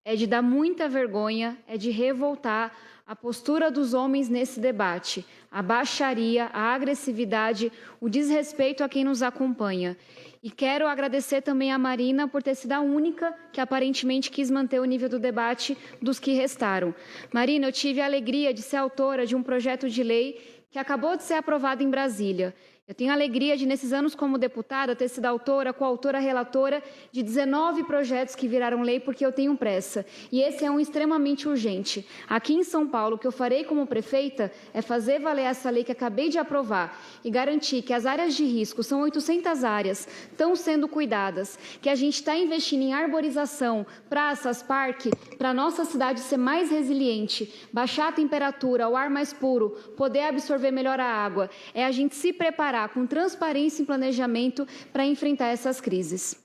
É de dar muita vergonha, é de revoltar a postura dos homens nesse debate, a baixaria, a agressividade, o desrespeito a quem nos acompanha. E quero agradecer também a Marina por ter sido a única que aparentemente quis manter o nível do debate dos que restaram. Marina, eu tive a alegria de ser autora de um projeto de lei que acabou de ser aprovado em Brasília. Eu tenho a alegria de, nesses anos como deputada, ter sido autora, coautora, relatora de 19 projetos que viraram lei porque eu tenho pressa. E esse é um extremamente urgente. Aqui em São Paulo, o que eu farei como prefeita é fazer valer essa lei que acabei de aprovar e garantir que as áreas de risco, são 800 áreas, estão sendo cuidadas, que a gente está investindo em arborização, praças, parque, para a nossa cidade ser mais resiliente, baixar a temperatura, o ar mais puro, poder absorver melhor a água. É a gente se preparar com transparência e planejamento para enfrentar essas crises.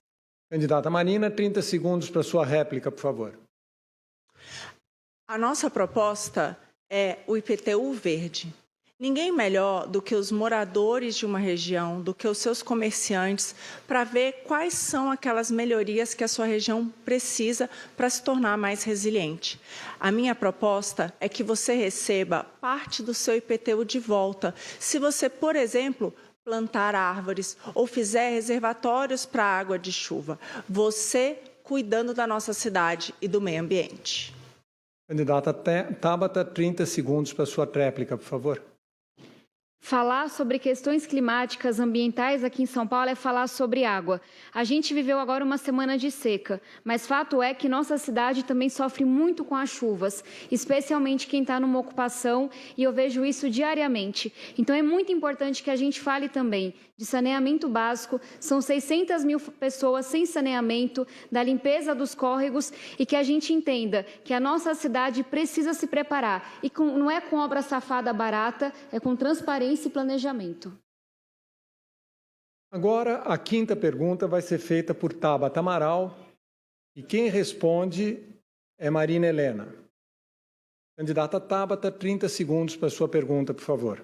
Candidata Marina, 30 segundos para sua réplica, por favor. A nossa proposta é o IPTU verde. Ninguém melhor do que os moradores de uma região, do que os seus comerciantes, para ver quais são aquelas melhorias que a sua região precisa para se tornar mais resiliente. A minha proposta é que você receba parte do seu IPTU de volta. Se você, por exemplo, plantar árvores ou fizer reservatórios para água de chuva, você cuidando da nossa cidade e do meio ambiente. Candidata Tabata, 30 segundos para sua réplica, por favor. Falar sobre questões climáticas, ambientais aqui em São Paulo é falar sobre água. A gente viveu agora uma semana de seca, mas fato é que nossa cidade também sofre muito com as chuvas, especialmente quem está numa ocupação, e eu vejo isso diariamente. Então é muito importante que a gente fale também de saneamento básico, são 600 mil pessoas sem saneamento, da limpeza dos córregos, e que a gente entenda que a nossa cidade precisa se preparar, e não é com obra safada barata, é com transparência e planejamento. Agora, a quinta pergunta vai ser feita por Tabata Amaral e quem responde é Marina Helena. Candidata Tabata, 30 segundos para sua pergunta, por favor.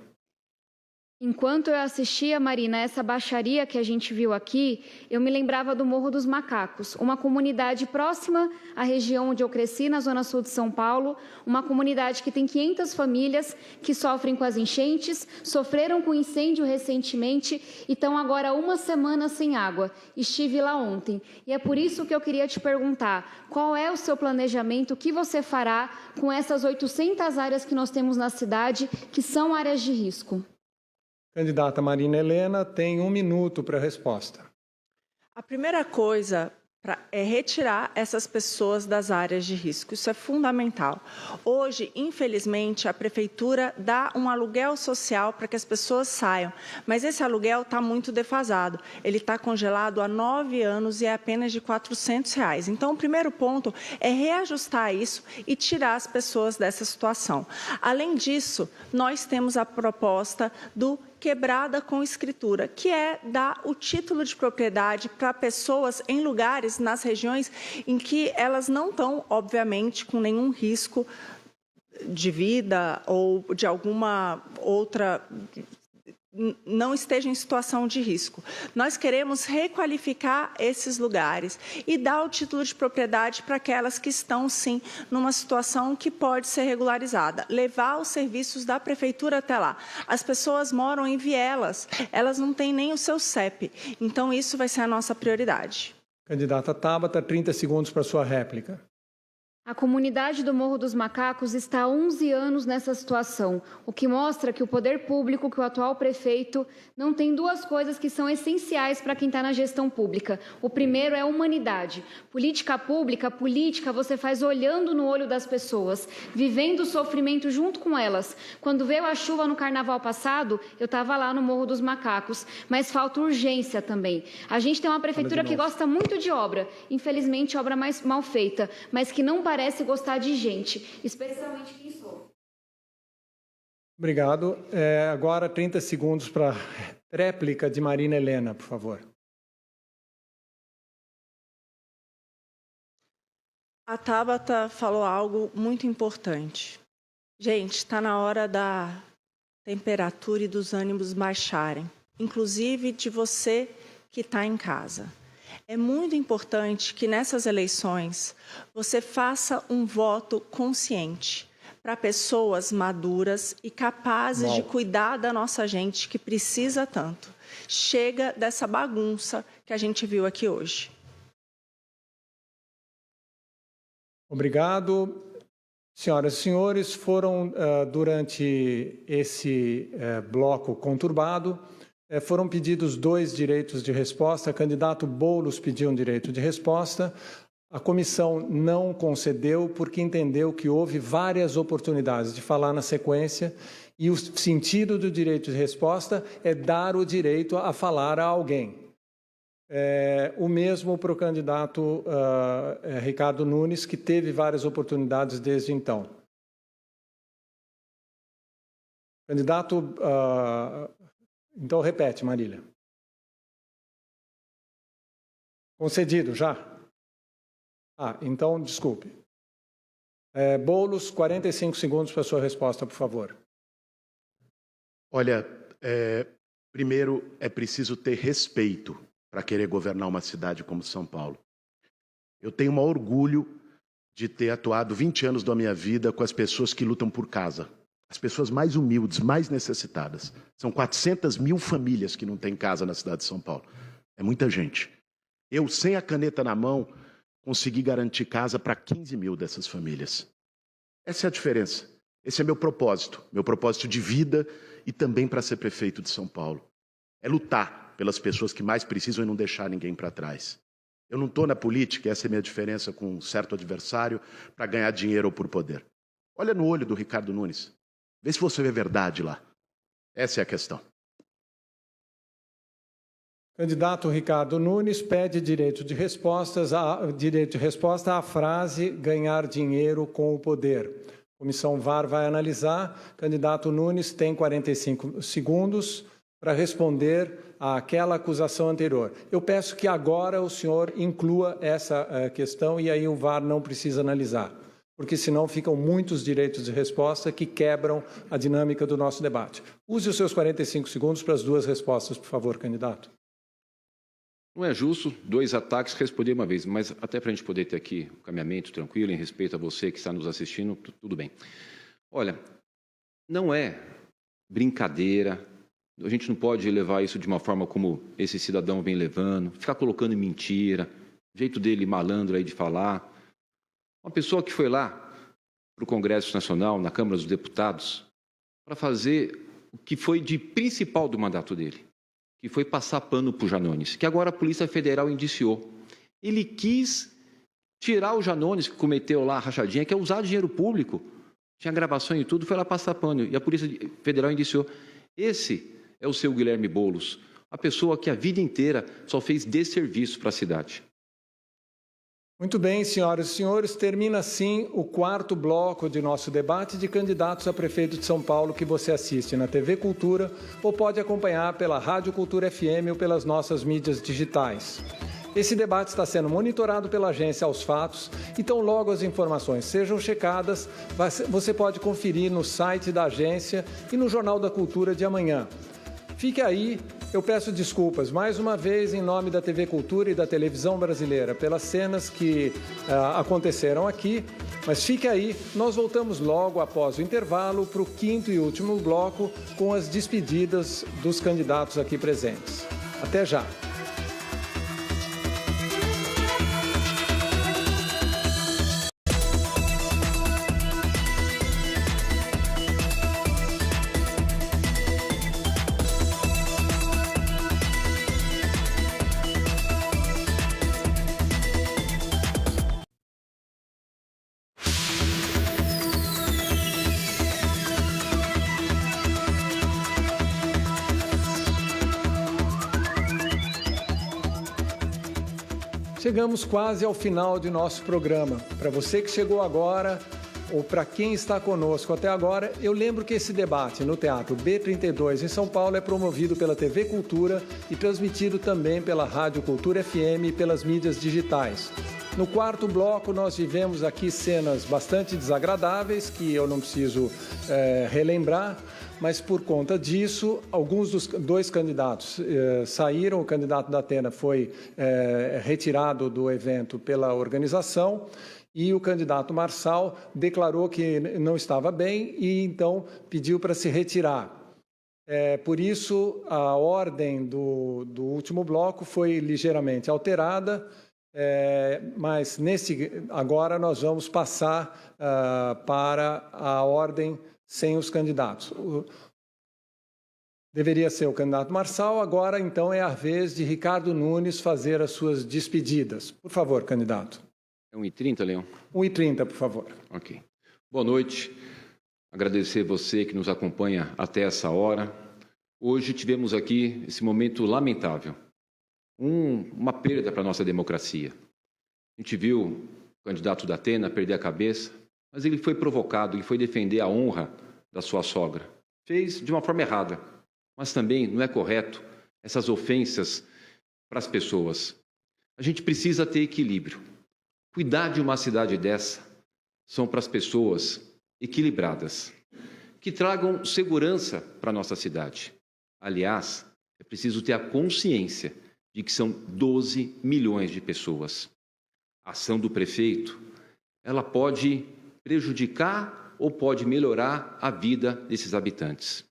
Enquanto eu assistia, Marina, essa baixaria que a gente viu aqui, eu me lembrava do Morro dos Macacos, uma comunidade próxima à região onde eu cresci, na zona sul de São Paulo, uma comunidade que tem 500 famílias que sofrem com as enchentes, sofreram com incêndio recentemente e estão agora uma semana sem água. Estive lá ontem e é por isso que eu queria te perguntar, qual é o seu planejamento, o que você fará com essas 800 áreas que nós temos na cidade, que são áreas de risco? Candidata Marina Helena tem 1 minuto para a resposta. A primeira coisa é retirar essas pessoas das áreas de risco. Isso é fundamental. Hoje, infelizmente, a Prefeitura dá um aluguel social para que as pessoas saiam, mas esse aluguel está muito defasado. Ele está congelado há 9 anos e é apenas de R$400. Então, o primeiro ponto é reajustar isso e tirar as pessoas dessa situação. Além disso, nós temos a proposta do quebrada com escritura, que é dar o título de propriedade para pessoas em lugares, nas regiões em que elas não estão, obviamente, com nenhum risco de vida ou de alguma outra, não esteja em situação de risco. Nós queremos requalificar esses lugares e dar o título de propriedade para aquelas que estão, sim, numa situação que pode ser regularizada. Levar os serviços da Prefeitura até lá. As pessoas moram em vielas, elas não têm nem o seu CEP. Então, isso vai ser a nossa prioridade. Candidata Tabata, 30 segundos para sua réplica. A comunidade do Morro dos Macacos está há 11 anos nessa situação, o que mostra que o poder público, que o atual prefeito, não tem duas coisas que são essenciais para quem está na gestão pública. O primeiro é humanidade. Política pública, você faz olhando no olho das pessoas, vivendo o sofrimento junto com elas. Quando veio a chuva no carnaval passado, eu estava lá no Morro dos Macacos, mas falta urgência também. A gente tem uma prefeitura que gosta muito de obra, infelizmente obra mais mal feita, mas que não parece gostar de gente, especialmente quem sou. Obrigado. Agora 30 segundos para a réplica de Marina Helena, por favor. A Tabata falou algo muito importante. Gente, está na hora da temperatura e dos ânimos baixarem. Inclusive de você que está em casa. É muito importante que nessas eleições você faça um voto consciente para pessoas maduras e capazes de cuidar da nossa gente que precisa tanto. Chega dessa bagunça que a gente viu aqui hoje. Obrigado. Senhoras e senhores, foram, durante esse bloco conturbado, foram pedidos 2 direitos de resposta. O candidato Boulos pediu um direito de resposta. A comissão não concedeu porque entendeu que houve várias oportunidades de falar na sequência e o sentido do direito de resposta é dar o direito a falar a alguém. O mesmo para o candidato Ricardo Nunes, que teve várias oportunidades desde então. Candidato... Então, repete, Marília. Concedido, já? Então, desculpe. Boulos, 45 segundos para a sua resposta, por favor. Olha, primeiro é preciso ter respeito para querer governar uma cidade como São Paulo. Eu tenho um orgulho de ter atuado 20 anos da minha vida com as pessoas que lutam por casa. As pessoas mais humildes, mais necessitadas. São 400 mil famílias que não têm casa na cidade de São Paulo. É muita gente. Eu, sem a caneta na mão, consegui garantir casa para 15 mil dessas famílias. Essa é a diferença. Esse é meu propósito de vida e também para ser prefeito de São Paulo. É lutar pelas pessoas que mais precisam e não deixar ninguém para trás. Eu não estou na política, essa é a minha diferença com um certo adversário, para ganhar dinheiro ou por poder. Olha no olho do Ricardo Nunes. Vê se você vê verdade lá. Essa é a questão. Candidato Ricardo Nunes pede direito de resposta à frase ganhar dinheiro com o poder. A comissão VAR vai analisar. Candidato Nunes tem 45 segundos para responder àquela acusação anterior. Eu peço que agora o senhor inclua essa questão e aí o VAR não precisa analisar, porque senão ficam muitos direitos de resposta que quebram a dinâmica do nosso debate. Use os seus 45 segundos para as 2 respostas, por favor, candidato. Não é justo 2 ataques responder uma vez, mas até para a gente poder ter aqui um caminhamento tranquilo, em respeito a você que está nos assistindo, tudo bem. Olha, não é brincadeira, a gente não pode levar isso de uma forma como esse cidadão vem levando, ficar colocando mentira, jeito dele malandro aí de falar. Uma pessoa que foi lá para o Congresso Nacional, na Câmara dos Deputados, para fazer o que foi de principal do mandato dele, que foi passar pano para o Janones, que agora a Polícia Federal indiciou. Ele quis tirar o Janones, que cometeu lá a rachadinha, que é usar dinheiro público, tinha gravação e tudo, foi lá passar pano, e a Polícia Federal indiciou. Esse é o seu Guilherme Boulos, a pessoa que a vida inteira só fez desserviço para a cidade. Muito bem, senhoras e senhores, termina assim o 4º bloco de nosso debate de candidatos a prefeito de São Paulo que você assiste na TV Cultura ou pode acompanhar pela Rádio Cultura FM ou pelas nossas mídias digitais. Esse debate está sendo monitorado pela agência Aos Fatos, então logo as informações sejam checadas, você pode conferir no site da agência e no Jornal da Cultura de amanhã. Fique aí, eu peço desculpas mais uma vez em nome da TV Cultura e da televisão brasileira pelas cenas que aconteceram aqui, mas fique aí, nós voltamos logo após o intervalo para o 5º e último bloco com as despedidas dos candidatos aqui presentes. Até já! Chegamos quase ao final de nosso programa. Para você que chegou agora ou para quem está conosco até agora, eu lembro que esse debate no Teatro B32 em São Paulo é promovido pela TV Cultura e transmitido também pela Rádio Cultura FM e pelas mídias digitais. No 4º bloco, nós vivemos aqui cenas bastante desagradáveis, que eu não preciso relembrar, mas por conta disso, alguns dos dois candidatos saíram. O candidato da Atena foi retirado do evento pela organização e o candidato Marçal declarou que não estava bem e então pediu para se retirar. Por isso, a ordem do último bloco foi ligeiramente alterada, mas agora nós vamos passar para a ordem sem os candidatos. Deveria ser o candidato Marçal, agora então é a vez de Ricardo Nunes fazer as suas despedidas. Por favor, candidato. É 1h30, Leão? 1h30, por favor. Ok. Boa noite. Agradecer você que nos acompanha até essa hora. Hoje tivemos aqui esse momento lamentável, uma perda para a nossa democracia. A gente viu o candidato da Atena perder a cabeça, mas ele foi provocado, ele foi defender a honra da sua sogra. Fez de uma forma errada, mas também não é correto essas ofensas para as pessoas. A gente precisa ter equilíbrio. Cuidar de uma cidade dessa são para as pessoas equilibradas, que tragam segurança para a nossa cidade. Aliás, é preciso ter a consciência de que são 12 milhões de pessoas. A ação do prefeito, ela pode prejudicar ou pode melhorar a vida desses habitantes.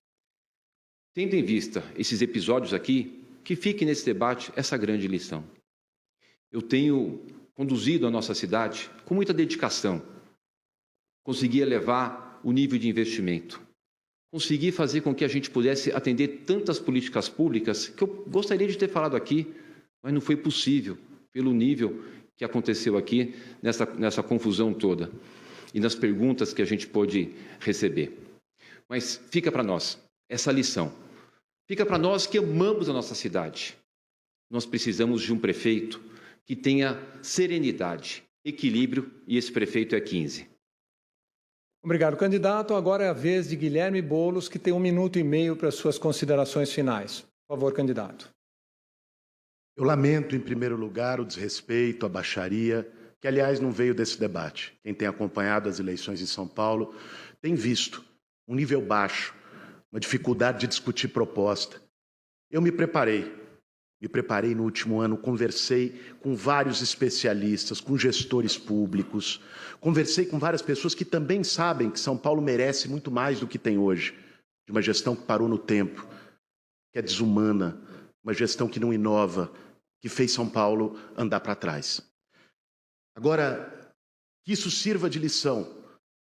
Tendo em vista esses episódios aqui, que fique nesse debate essa grande lição. Eu tenho conduzido a nossa cidade com muita dedicação. Consegui elevar o nível de investimento. Consegui fazer com que a gente pudesse atender tantas políticas públicas que eu gostaria de ter falado aqui, mas não foi possível, pelo nível que aconteceu aqui nessa confusão toda e nas perguntas que a gente pôde receber. Mas fica para nós essa lição. Fica para nós que amamos a nossa cidade. Nós precisamos de um prefeito que tenha serenidade, equilíbrio, e esse prefeito é 15. Obrigado, candidato. Agora é a vez de Guilherme Boulos, que tem 1 minuto e meio para suas considerações finais. Por favor, candidato. Eu lamento, em primeiro lugar, o desrespeito, a baixaria, que, aliás, não veio desse debate. Quem tem acompanhado as eleições em São Paulo tem visto um nível baixo, uma dificuldade de discutir proposta. Eu me preparei no último ano, conversei com vários especialistas, com gestores públicos, conversei com várias pessoas que também sabem que São Paulo merece muito mais do que tem hoje, de uma gestão que parou no tempo, que é desumana, uma gestão que não inova, que fez São Paulo andar para trás. Agora, que isso sirva de lição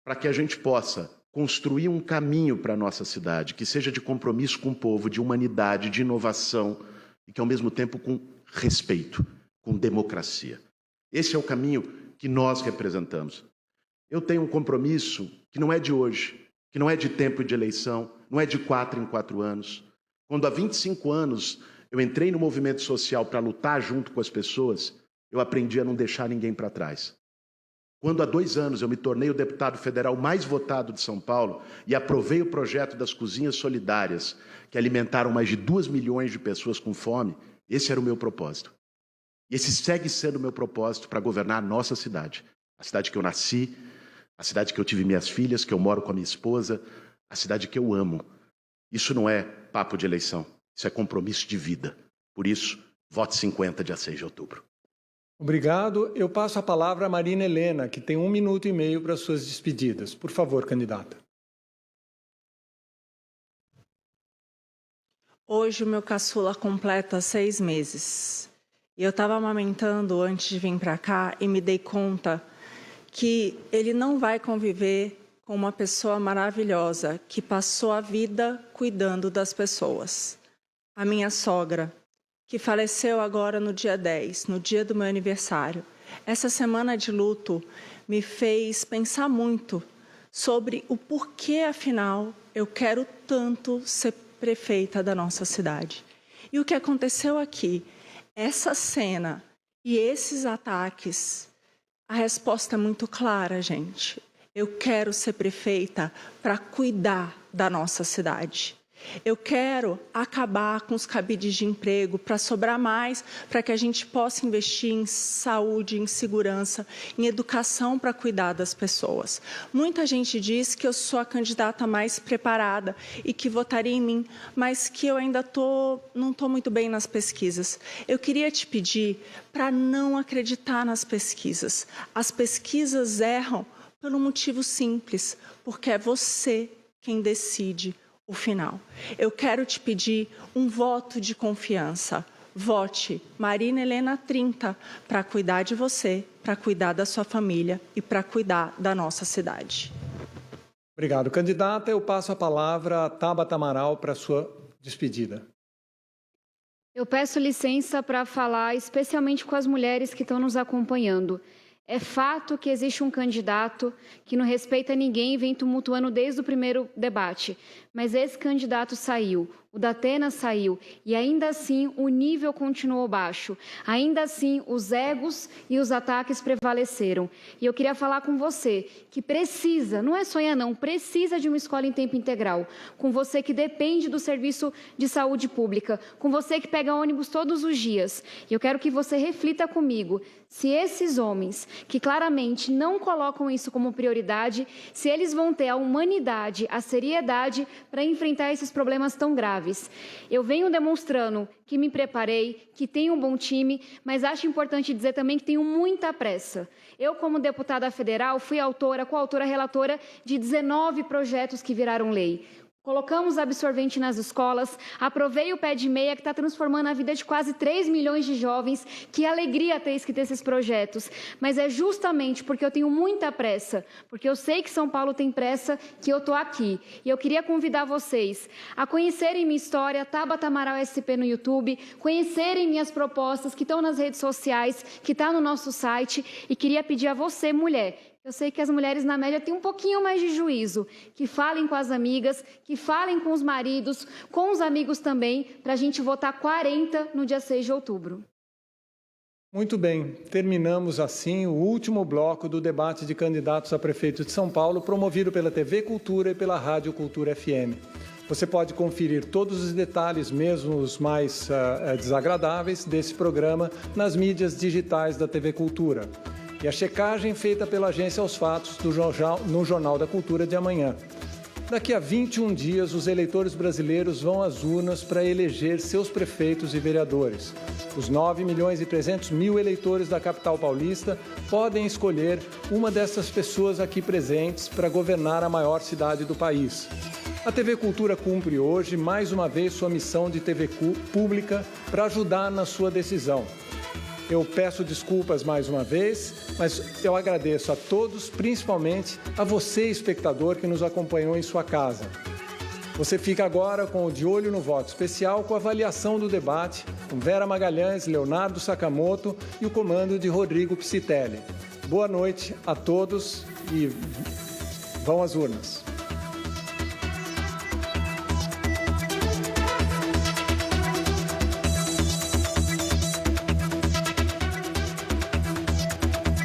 para que a gente possa construir um caminho para a nossa cidade, que seja de compromisso com o povo, de humanidade, de inovação, e que, ao mesmo tempo, com respeito, com democracia. Esse é o caminho que nós representamos. Eu tenho um compromisso que não é de hoje, que não é de tempo de eleição, não é de 4 em 4 anos. Quando há 25 anos eu entrei no movimento social para lutar junto com as pessoas, eu aprendi a não deixar ninguém para trás. Quando há 2 anos eu me tornei o deputado federal mais votado de São Paulo e aprovei o projeto das cozinhas solidárias, que alimentaram mais de 2 milhões de pessoas com fome, esse era o meu propósito. E esse segue sendo o meu propósito para governar a nossa cidade. A cidade que eu nasci, a cidade que eu tive minhas filhas, que eu moro com a minha esposa, a cidade que eu amo. Isso não é papo de eleição, isso é compromisso de vida. Por isso, vote 50, dia 6 de outubro. Obrigado. Eu passo a palavra a Marina Helena, que tem 1 minuto e meio para suas despedidas. Por favor, candidata. Hoje o meu caçula completa 6 meses. E eu estava amamentando antes de vir para cá e me dei conta que ele não vai conviver com uma pessoa maravilhosa que passou a vida cuidando das pessoas. A minha sogra, que faleceu agora no dia 10, no dia do meu aniversário. Essa semana de luto me fez pensar muito sobre o porquê, afinal, eu quero tanto ser prefeita da nossa cidade. E o que aconteceu aqui, essa cena e esses ataques, a resposta é muito clara, gente. Eu quero ser prefeita para cuidar da nossa cidade. Eu quero acabar com os cabides de emprego para sobrar mais, para que a gente possa investir em saúde, em segurança, em educação para cuidar das pessoas. Muita gente diz que eu sou a candidata mais preparada e que votaria em mim, mas que eu ainda não estou muito bem nas pesquisas. Eu queria te pedir para não acreditar nas pesquisas. As pesquisas erram por um motivo simples, porque é você quem decide o final. Eu quero te pedir um voto de confiança. Vote Marina Helena 30 para cuidar de você, para cuidar da sua família e para cuidar da nossa cidade. Obrigado, candidata. Eu passo a palavra a Tabata Amaral para a sua despedida. Eu peço licença para falar especialmente com as mulheres que estão nos acompanhando. É fato que existe um candidato que não respeita ninguém e vem tumultuando desde o primeiro debate. Mas esse candidato saiu, o Datena saiu e ainda assim o nível continuou baixo. Ainda assim os egos e os ataques prevaleceram. E eu queria falar com você que precisa, não é sonhar não, precisa de uma escola em tempo integral. Com você que depende do serviço de saúde pública. Com você que pega ônibus todos os dias. E eu quero que você reflita comigo. Se esses homens que claramente não colocam isso como prioridade, se eles vão ter a humanidade, a seriedade para enfrentar esses problemas tão graves. Eu venho demonstrando que me preparei, que tenho um bom time, mas acho importante dizer também que tenho muita pressa. Eu, como deputada federal, fui autora, coautora, relatora de 19 projetos que viraram lei. Colocamos absorvente nas escolas, aprovei o Pé de Meia, que está transformando a vida de quase 3 milhões de jovens. Que alegria ter esses projetos. Mas é justamente porque eu tenho muita pressa, porque eu sei que São Paulo tem pressa, que eu estou aqui. E eu queria convidar vocês a conhecerem minha história, Tabata Amaral SP no YouTube, conhecerem minhas propostas que estão nas redes sociais, que está no nosso site. E queria pedir a você, mulher, eu sei que as mulheres, na média, têm um pouquinho mais de juízo, que falem com as amigas, que falem com os maridos, com os amigos também, para a gente votar 40 no dia 6 de outubro. Muito bem, terminamos assim o último bloco do debate de candidatos a prefeito de São Paulo, promovido pela TV Cultura e pela Rádio Cultura FM. Você pode conferir todos os detalhes, mesmo os mais desagradáveis, desse programa nas mídias digitais da TV Cultura. E a checagem feita pela Agência aos Fatos no Jornal da Cultura de amanhã. Daqui a 21 dias, os eleitores brasileiros vão às urnas para eleger seus prefeitos e vereadores. Os 9.300.000 eleitores da capital paulista podem escolher uma dessas pessoas aqui presentes para governar a maior cidade do país. A TV Cultura cumpre hoje, mais uma vez, sua missão de TV pública para ajudar na sua decisão. Eu peço desculpas mais uma vez, mas eu agradeço a todos, principalmente a você, espectador, que nos acompanhou em sua casa. Você fica agora com o De Olho no Voto Especial, com a avaliação do debate, com Vera Magalhães, Leonardo Sakamoto e o comando de Rodrigo Psitelli. Boa noite a todos e vão às urnas.